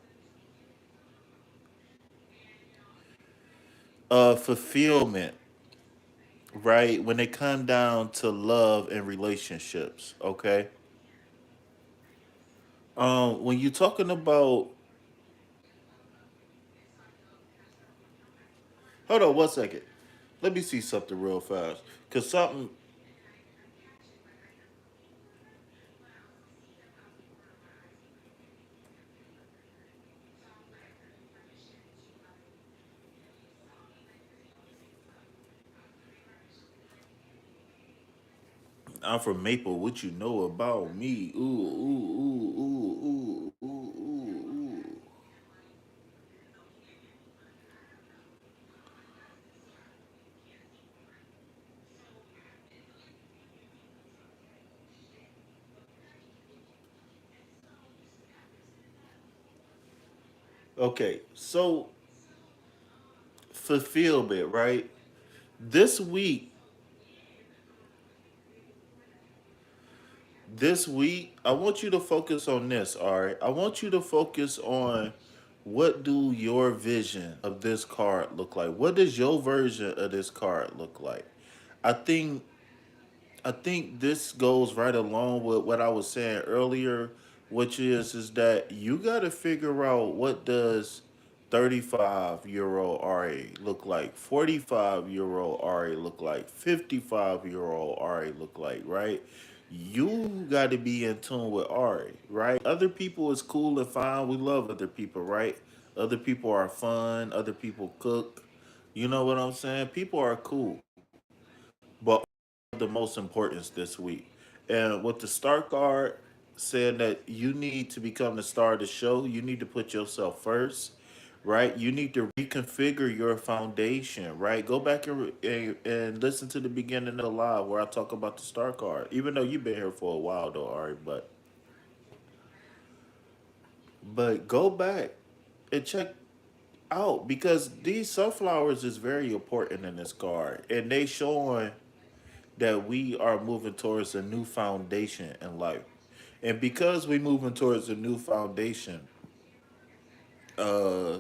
of fulfillment, right? When it come down to love and relationships, okay? When you're talking about, hold on one second. Let me see something real fast. Cause something I'm from Maple. What you know about me? Ooh, ooh, ooh, ooh, ooh, ooh, ooh. Okay, so fulfillment, right? This week, I want you to focus on this. All right, I want you to focus on what do your vision of this card look like. What does your version of this card look like? I think I think this goes right along with what I was saying earlier, which is that you got to figure out what does 35-year-old RA look like, 45-year-old RA look like, 55-year-old RA look like, right? You got to be in tune with RA, right? Other people is cool and fine. We love other people, right? Other people are fun. Other people cook. You know what I'm saying? People are cool, but the most importance this week. And with the start card, saying that you need to become the star of the show. You need to put yourself first, right? You need to reconfigure your foundation, right? Go back and listen to the beginning of the live where I talk about the star card. Even though you've been here for a while, though, Ari, but go back and check out because these sunflowers is very important in this card, and they showing that we are moving towards a new foundation in life. And because we moving towards a new foundation, uh,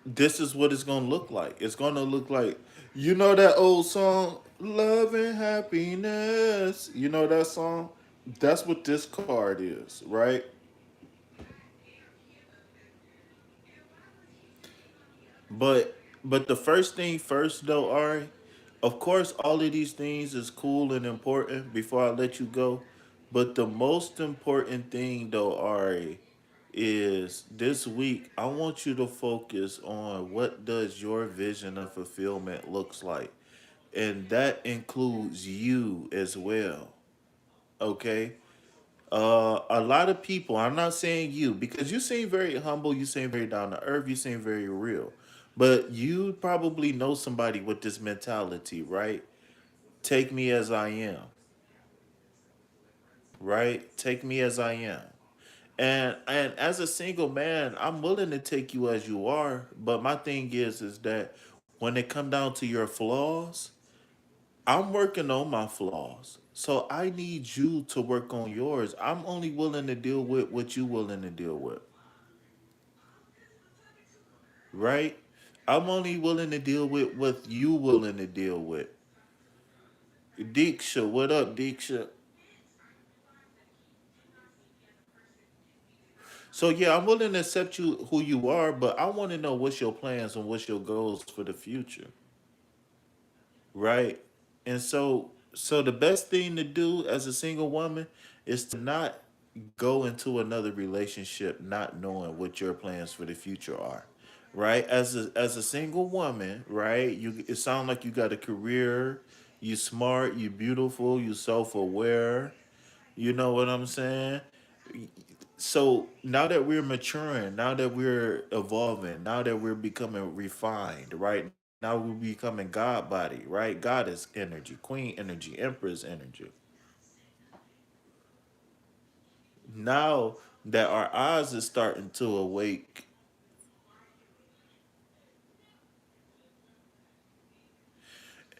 this is what it's gonna look like. It's gonna look like, you know, that old song, "Love and Happiness." You know that song? That's what this card is, right? But the first thing first though, Ari, of course all of these things is cool and important before I let you go. But the most important thing though, Ari, is this week I want you to focus on what does your vision of fulfillment looks like. And that includes you as well. Okay? A lot of people, I'm not saying you, because you seem very humble, you seem very down to earth, you seem very real. But you probably know somebody with this mentality, right? Take me as I am, right? Take me as I am. And as a single man, I'm willing to take you as you are, but my thing is that when it come down to your flaws, I'm working on my flaws. So I need you to work on yours. I'm only willing to deal with what you willing to deal with, right? I'm only willing to deal with what you willing to deal with. Deeksha, what up, Deeksha? So yeah, I'm willing to accept you who you are, but I want to know what's your plans and what's your goals for the future, right? And so the best thing to do as a single woman is to not go into another relationship not knowing what your plans for the future are. Right? As a single woman, right? You it sounds like you got a career, you smart, you beautiful, you self-aware. You know what I'm saying? So now that we're maturing, now that we're evolving, now that we're becoming refined, right? Now we're becoming God body, right? Goddess energy, queen energy, empress energy. Now that our eyes is starting to awake,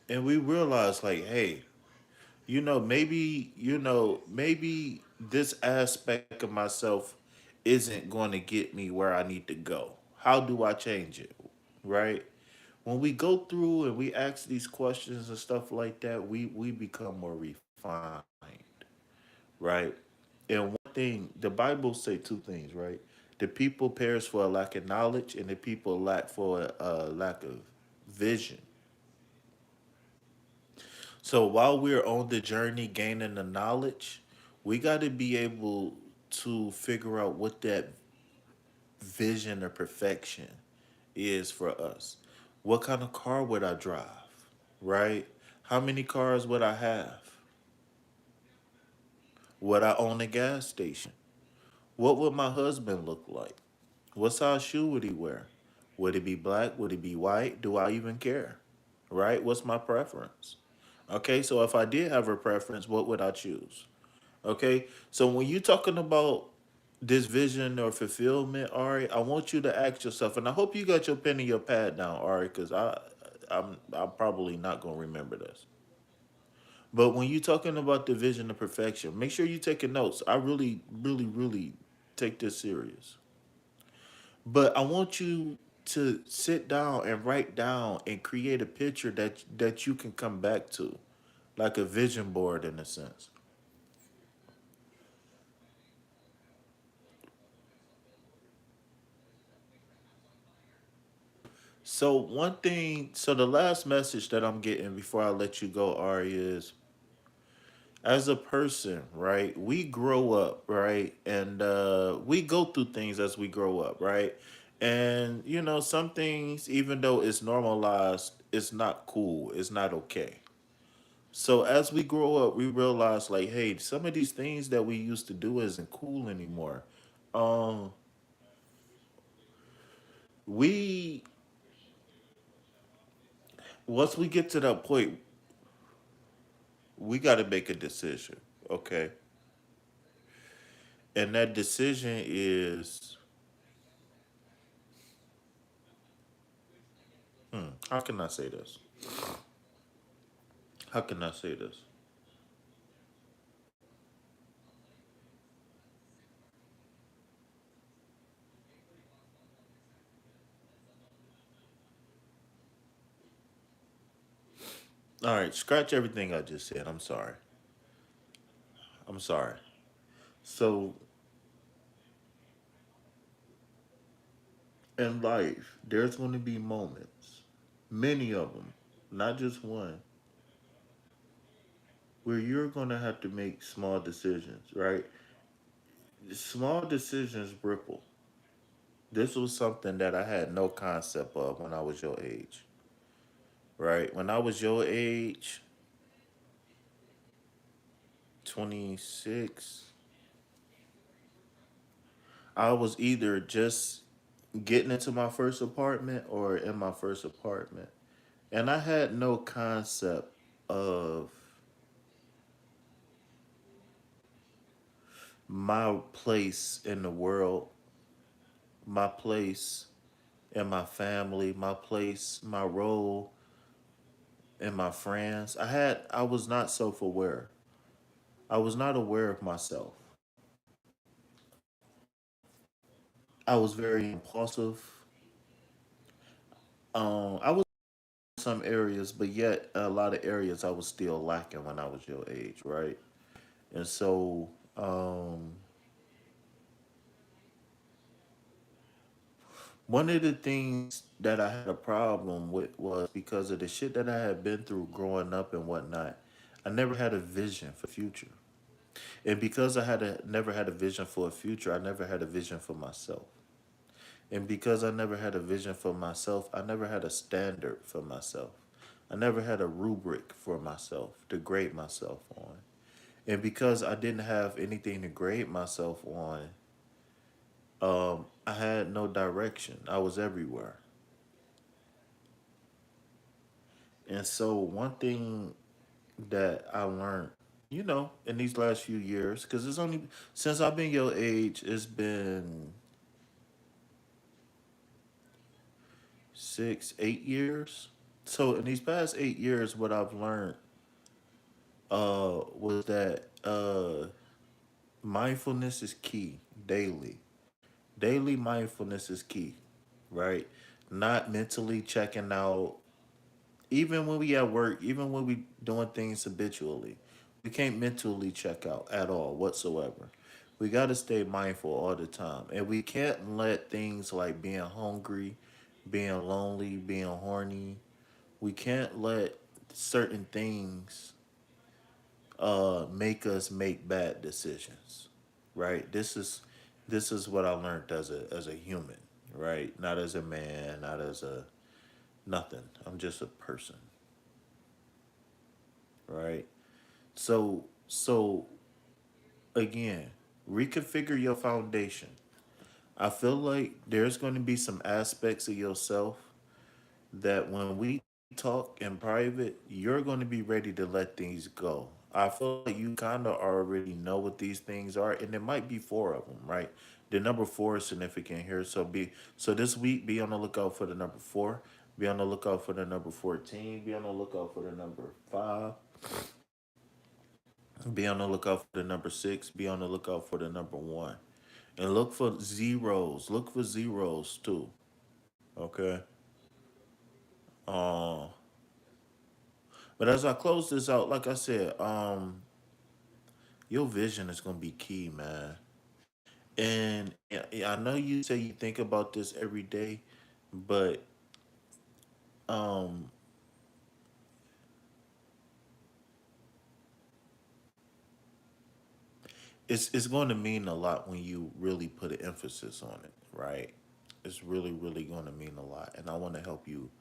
and we realize like, hey, maybe this aspect of myself isn't going to get me where I need to go. How do I change it? Right? When we go through and we ask these questions and stuff like that, we become more refined, right? And one thing, the Bible say two things, right? The people perish for a lack of knowledge, and the people lack for a lack of vision. So while we're on the journey gaining the knowledge, we got to be able to figure out what that vision of perfection is for us. What kind of car would I drive? Right? How many cars would I have? Would I own a gas station? What would my husband look like? What size shoe would he wear? Would it be black? Would it be white? Do I even care? Right? What's my preference? Okay, so if I did have a preference, what would I choose? Okay, so when you're talking about this vision or fulfillment, Ari, I want you to ask yourself, and I hope you got your pen and your pad down, Ari, because I'm probably not gonna remember this. But when you're talking about the vision of perfection, make sure you're taking notes. I really, really, really take this serious. But I want you to sit down and write down and create a picture that you can come back to, like a vision board in a sense. So one thing, so the last message that I'm getting before I let you go, Ari, is as a person, right? We grow up, right? And we go through things as we grow up, right? And some things, even though it's normalized, it's not cool. It's not okay. So as we grow up, we realize like, hey, some of these things that we used to do isn't cool anymore. Um, we once we get to that point, we got to make a decision, okay? And that decision is, how can I say this? How can I say this? All right, scratch everything I just said. I'm sorry. I'm sorry. So in life, there's going to be moments, many of them, not just one, where you're going to have to make small decisions, right? Small decisions ripple. This was something that I had no concept of when I was your age, right? When I was your age, 26, I was either just getting into my first apartment or in my first apartment. And I had no concept of my place in the world, my place in my family, my place, my role, and my friends. I was not self aware. I was not aware of myself. I was very impulsive. I was in some areas, but yet a lot of areas I was still lacking when I was your age, right? And so, one of the things that I had a problem with was because of the shit that I had been through growing up and whatnot. I never had a vision for the future. And because never had a vision for a future, I never had a vision for myself. And because I never had a vision for myself, I never had a standard for myself. I never had a rubric for myself to grade myself on. And because I didn't have anything to grade myself on, I had no direction. I was everywhere. And so one thing that I learned, in these last few years, because it's only since I've been your age, it's been 6, 8 years. So in these past 8 years, what I've learned was that mindfulness is key daily. Daily mindfulness is key, right? Not mentally checking out. Even when we at work, even when we doing things habitually, we can't mentally check out at all whatsoever. We got to stay mindful all the time, and we can't let things like being hungry, being lonely, being horny. We can't let certain things make us make bad decisions, right? This is what I learned as a human, right? Not as a man, not as a nothing. I'm just a person, right? So again, reconfigure your foundation. I feel like there's going to be some aspects of yourself that when we talk in private, you're going to be ready to let things go. I feel like you kind of already know what these things are, and there might be four of them, right? The number four is significant here, so this week be on the lookout for the number four. Be on the lookout for the number 14. Be on the lookout for the number 5. Be on the lookout for the number 6. Be on the lookout for the number 1. And look for zeros. Look for zeros too. Okay. Uh, but as I close this out, like I said, your vision is gonna be key, man. And yeah, I know you say you think about this every day, but um, it's going to mean a lot when you really put an emphasis on it, right? It's really, really going to mean a lot, and I want to help you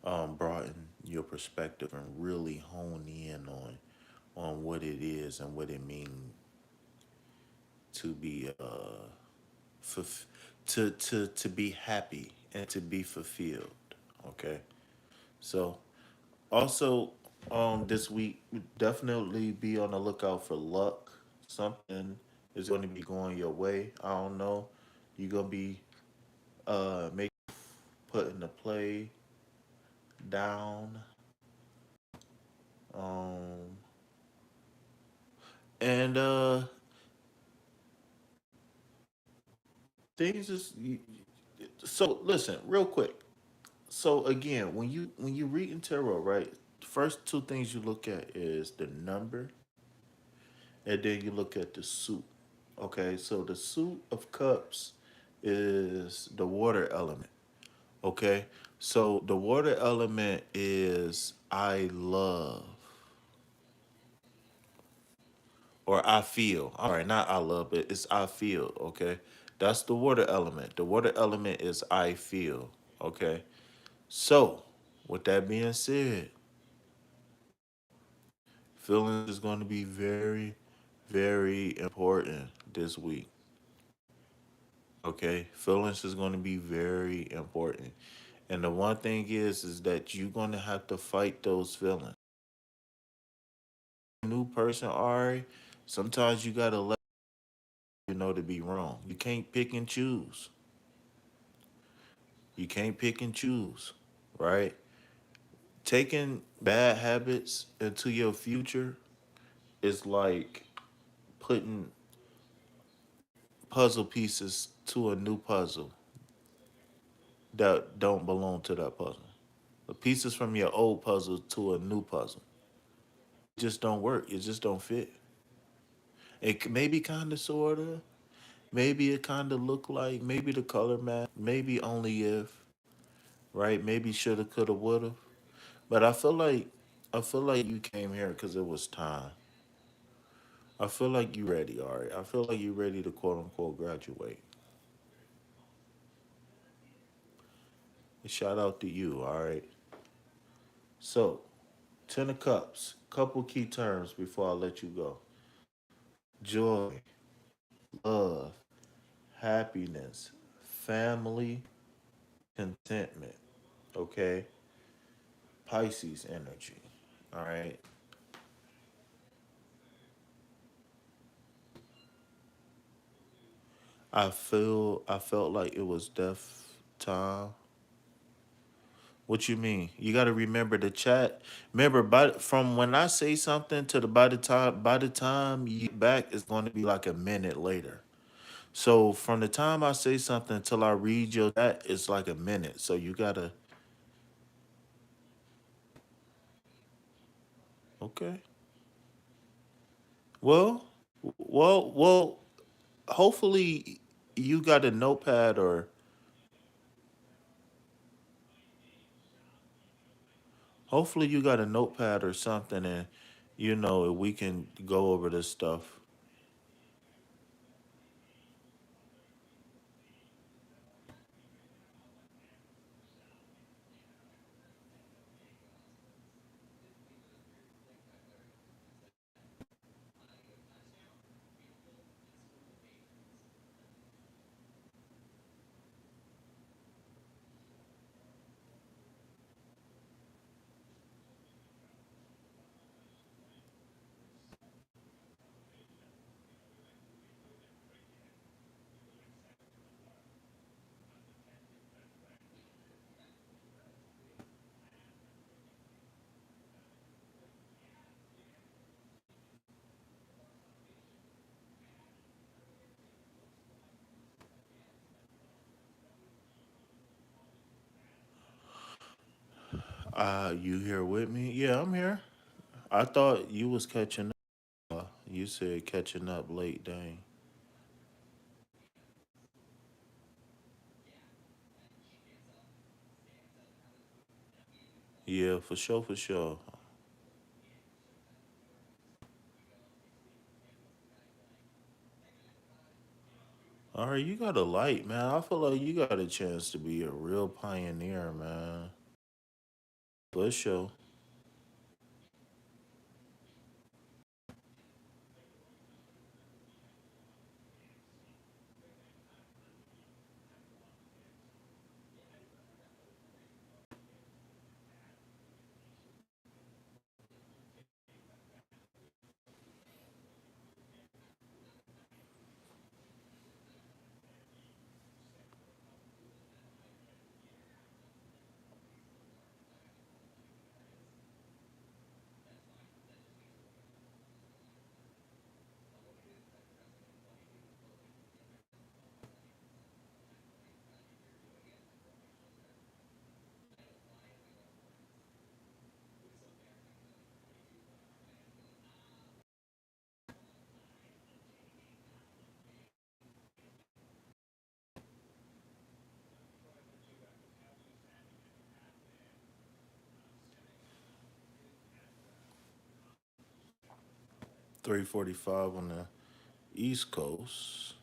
broaden your perspective and really hone in on what it is and what it means to be fulf- to be happy and to be fulfilled. Okay, so also this week definitely be on the lookout for luck. Something is going to be going your way. I don't know. You're gonna be make putting the play down. Um, and things is so listen real quick. So again, when you read in tarot, right? The first two things you look at is the number, and then you look at the suit. Okay, so the suit of cups is the water element. Okay, so the water element is I love or I feel. All right, not I love, but it's I feel. Okay, that's the water element. The water element is I feel. Okay, so with that being said, feelings is going to be very, very important this week. Okay, feelings is going to be very important. And the one thing is that you're going to have to fight those feelings. New person, Ari, sometimes you got to let you know to be wrong. You can't pick and choose. You can't pick and choose, right? Taking bad habits into your future is like putting puzzle pieces to a new puzzle that don't belong to that puzzle. The pieces from your old puzzle to a new puzzle. It just don't work. It just don't fit. Maybe kind of, sort of. Maybe it kind of look like. Maybe the color match. Maybe only if. Right? Maybe shoulda, coulda, woulda. But I feel like you came here because it was time. I feel like you ready, Ari. I feel like you ready to quote unquote graduate. Shout out to you, all right? So, Ten of Cups, couple key terms before I let you go. Joy, love, happiness, family, contentment. Okay? Pisces energy. All right. I felt like it was death time. What you mean? You got to remember the chat. Remember, from when I say something to the by the time you get back, it's going to be like a minute later. So from the time I say something till I read your chat, it's like a minute. So you gotta. Okay. Well, well. Hopefully, you got a notepad or hopefully you got a notepad or something, and we can go over this stuff. You here with me? Yeah, I'm here. I thought you was catching up. You said catching up late, dang. Yeah, for sure, for sure. All right, you got a light, man. I feel like you got a chance to be a real pioneer, man. For sure. 3:45 on the East Coast.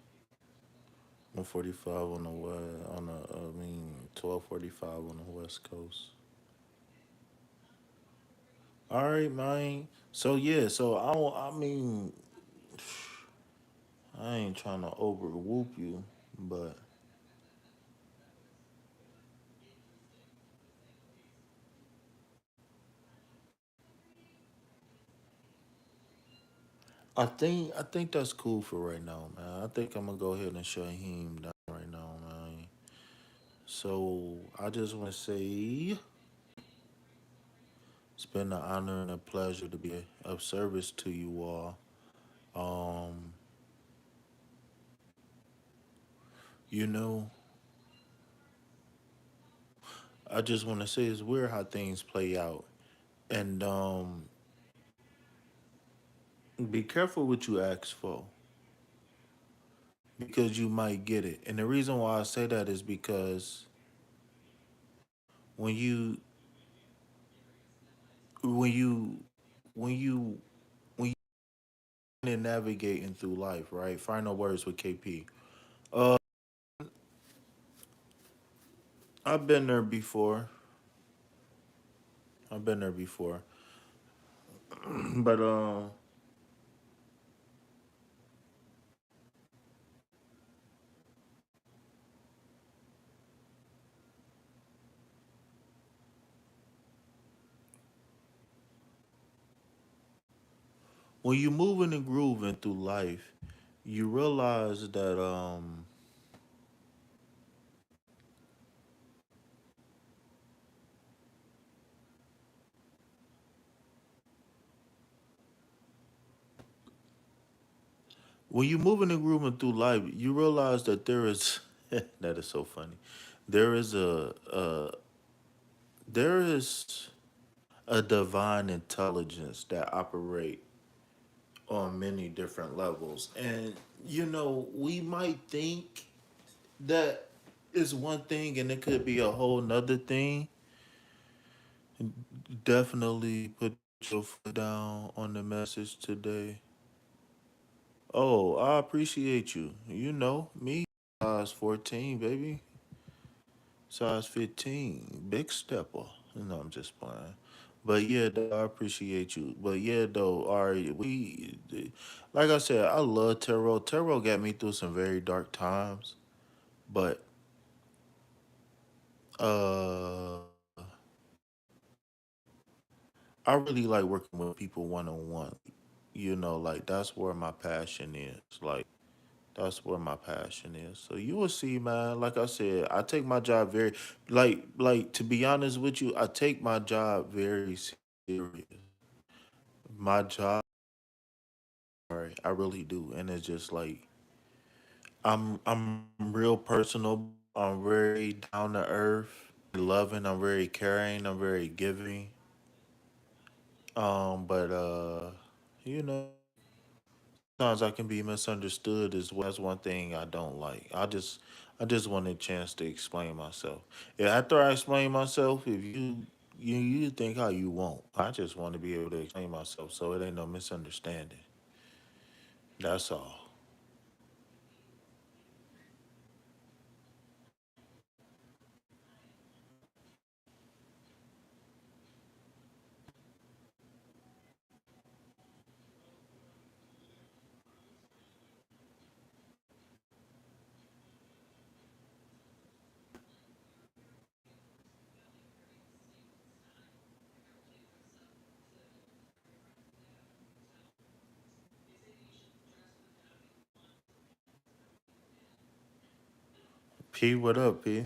1:45 on the west. On the 12:45 on the West Coast. All right, man. So yeah, so I mean, I ain't trying to over whoop you, but I think that's cool for right now, man. I think I'm gonna go ahead and shut him down right now, man. So I just want to say it's been an honor and a pleasure to be of service to you all. Um, you know, I just want to say it's weird how things play out, and be careful what you ask for because you might get it. And the reason why I say that is because when you when you when you when you're navigating through life, right? Final words with KP. Uh, I've been there before. I've been there before, but when you moving and grooving through life, you realize that when you moving and grooving through life, you realize that there is that is so funny. There is there is a divine intelligence that operate on many different levels. And we might think that is one thing and it could be a whole nother thing. Definitely put your foot down on the message today. Oh, I appreciate you. You know, me, size 14, baby. Size 15. Big stepper. No, I'm just playing. But yeah, though, I appreciate you. But yeah, though, all right, like I said, I love tarot. Tarot got me through some very dark times. But uh, I really like working with people one on one. Like that's where my passion is. Like that's where my passion is. So you will see, man. Like I said, I take my job very, like to be honest with you, I take my job very serious. My job, right, I really do, and it's just like I'm real personal. I'm very down to earth, loving. I'm very caring. I'm very giving. But you know. Sometimes I can be misunderstood as well. That's one thing I don't like. I just want a chance to explain myself. Yeah, after I explain myself, if you think how you want, I just want to be able to explain myself so it ain't no misunderstanding. That's all. P, what up, P?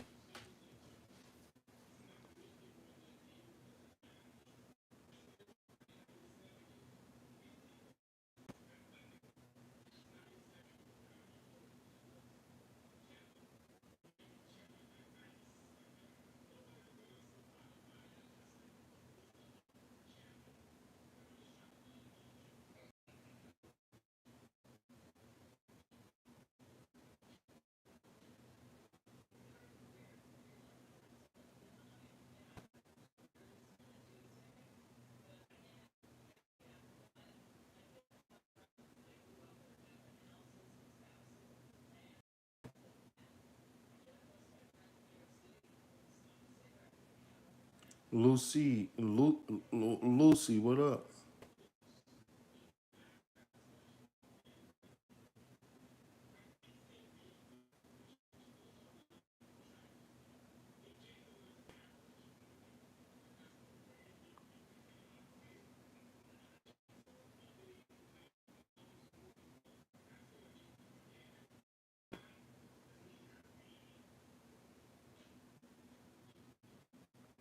Lucy, what up?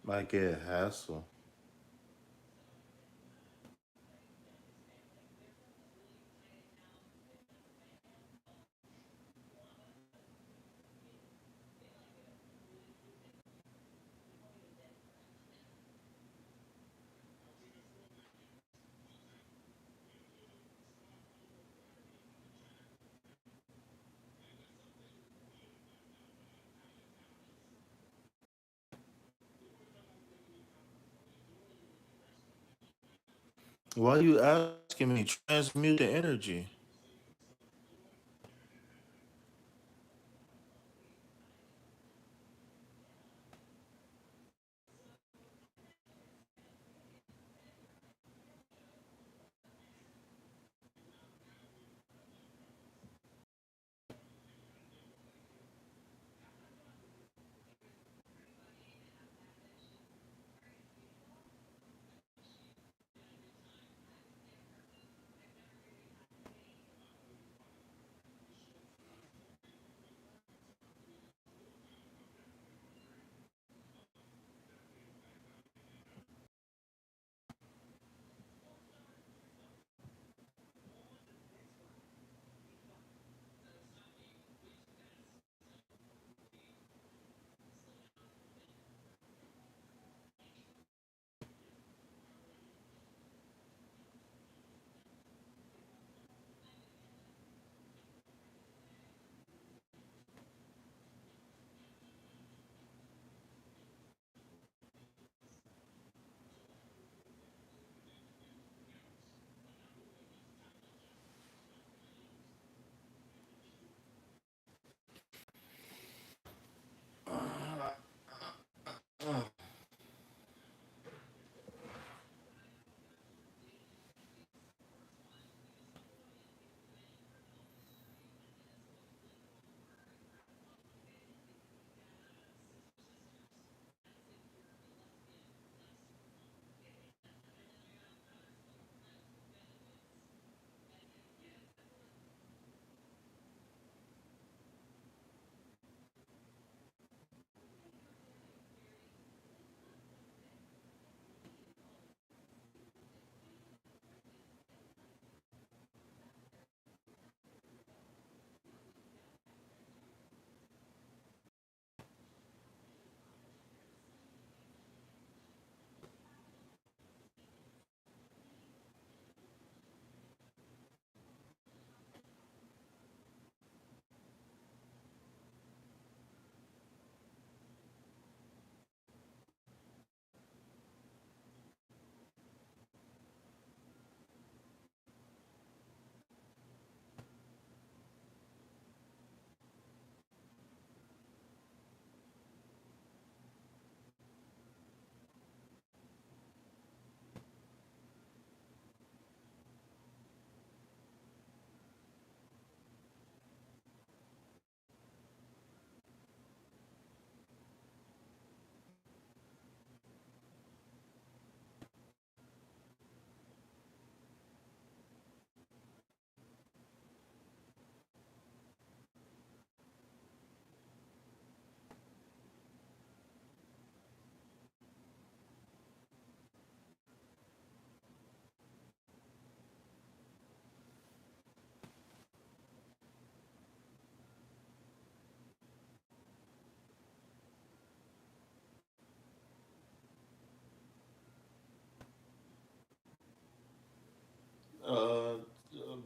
Might get hassle. Why you asking me? Transmute the energy.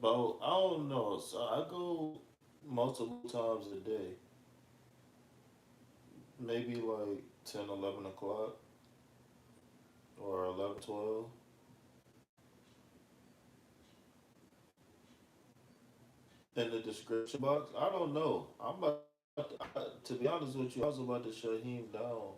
But I don't know. So I go multiple times a day, maybe like 10, 11 o'clock or 11, 12. In the description box. I don't know. To be honest with you, I was about to shut him down.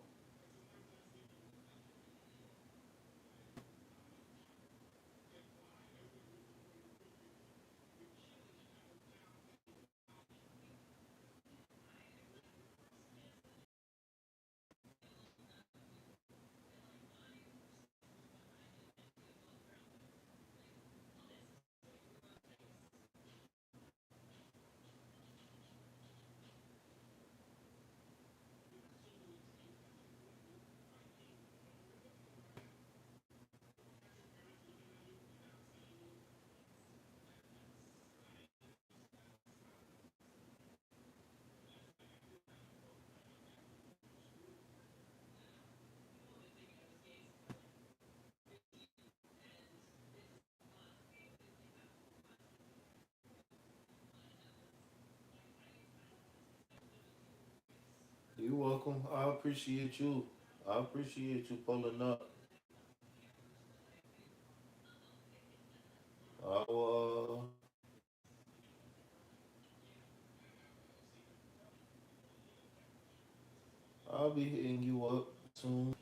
You welcome. I appreciate you. I appreciate you pulling up. I'll I'll be hitting you up soon.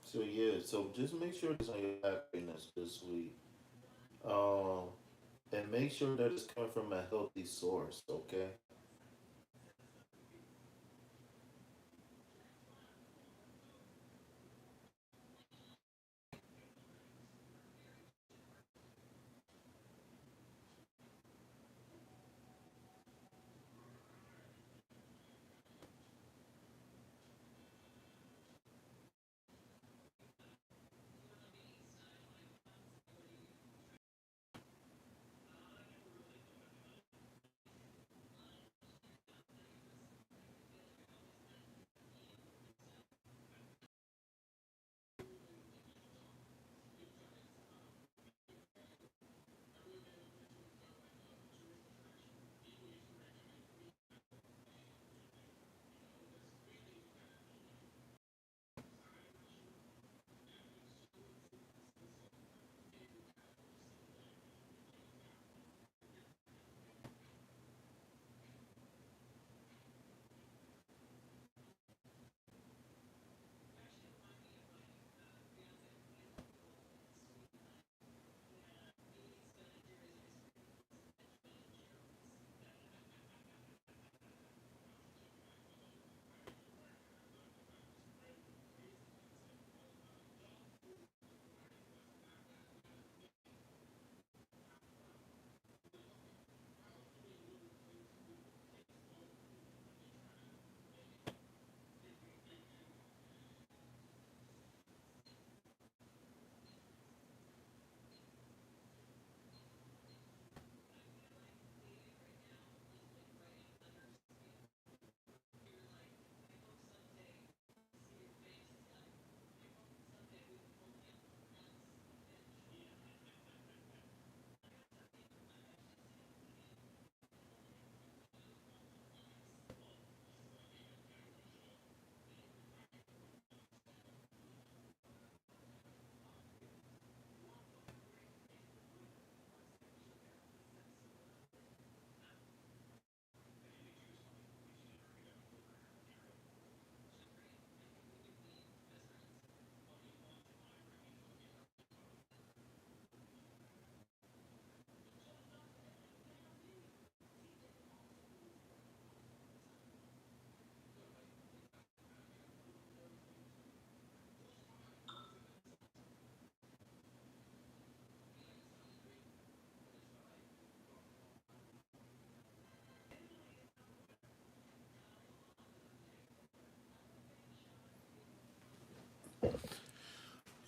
So yeah, so just make sure it's on your happiness this week. Um, and make sure that it's coming from a healthy source. Okay.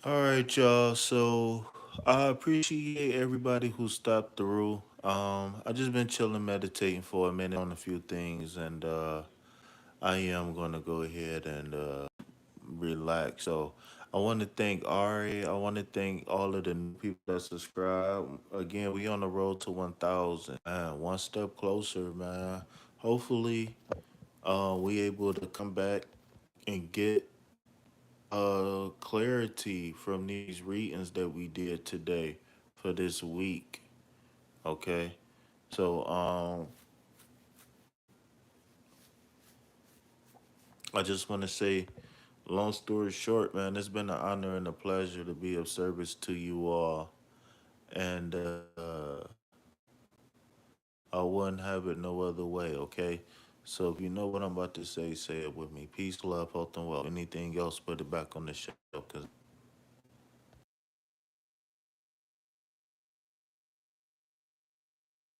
All right, y'all. So I appreciate everybody who stopped through. I just been chilling, meditating for a minute on a few things, and I am gonna go ahead and relax. So I want to thank Ari. I want to thank all of the new people that subscribe. Again, we on the road to 1,000. Man, one step closer, man. Hopefully, we able to come back and get clarity from these readings that we did today for this week. Okay, so I just want to say, long story short, man, it's been an honor and a pleasure to be of service to you all, and I wouldn't have it no other way. Okay, so if you know what I'm about to say it with me. Peace, love, health, and wealth. Anything else, put it back on the shelf, cause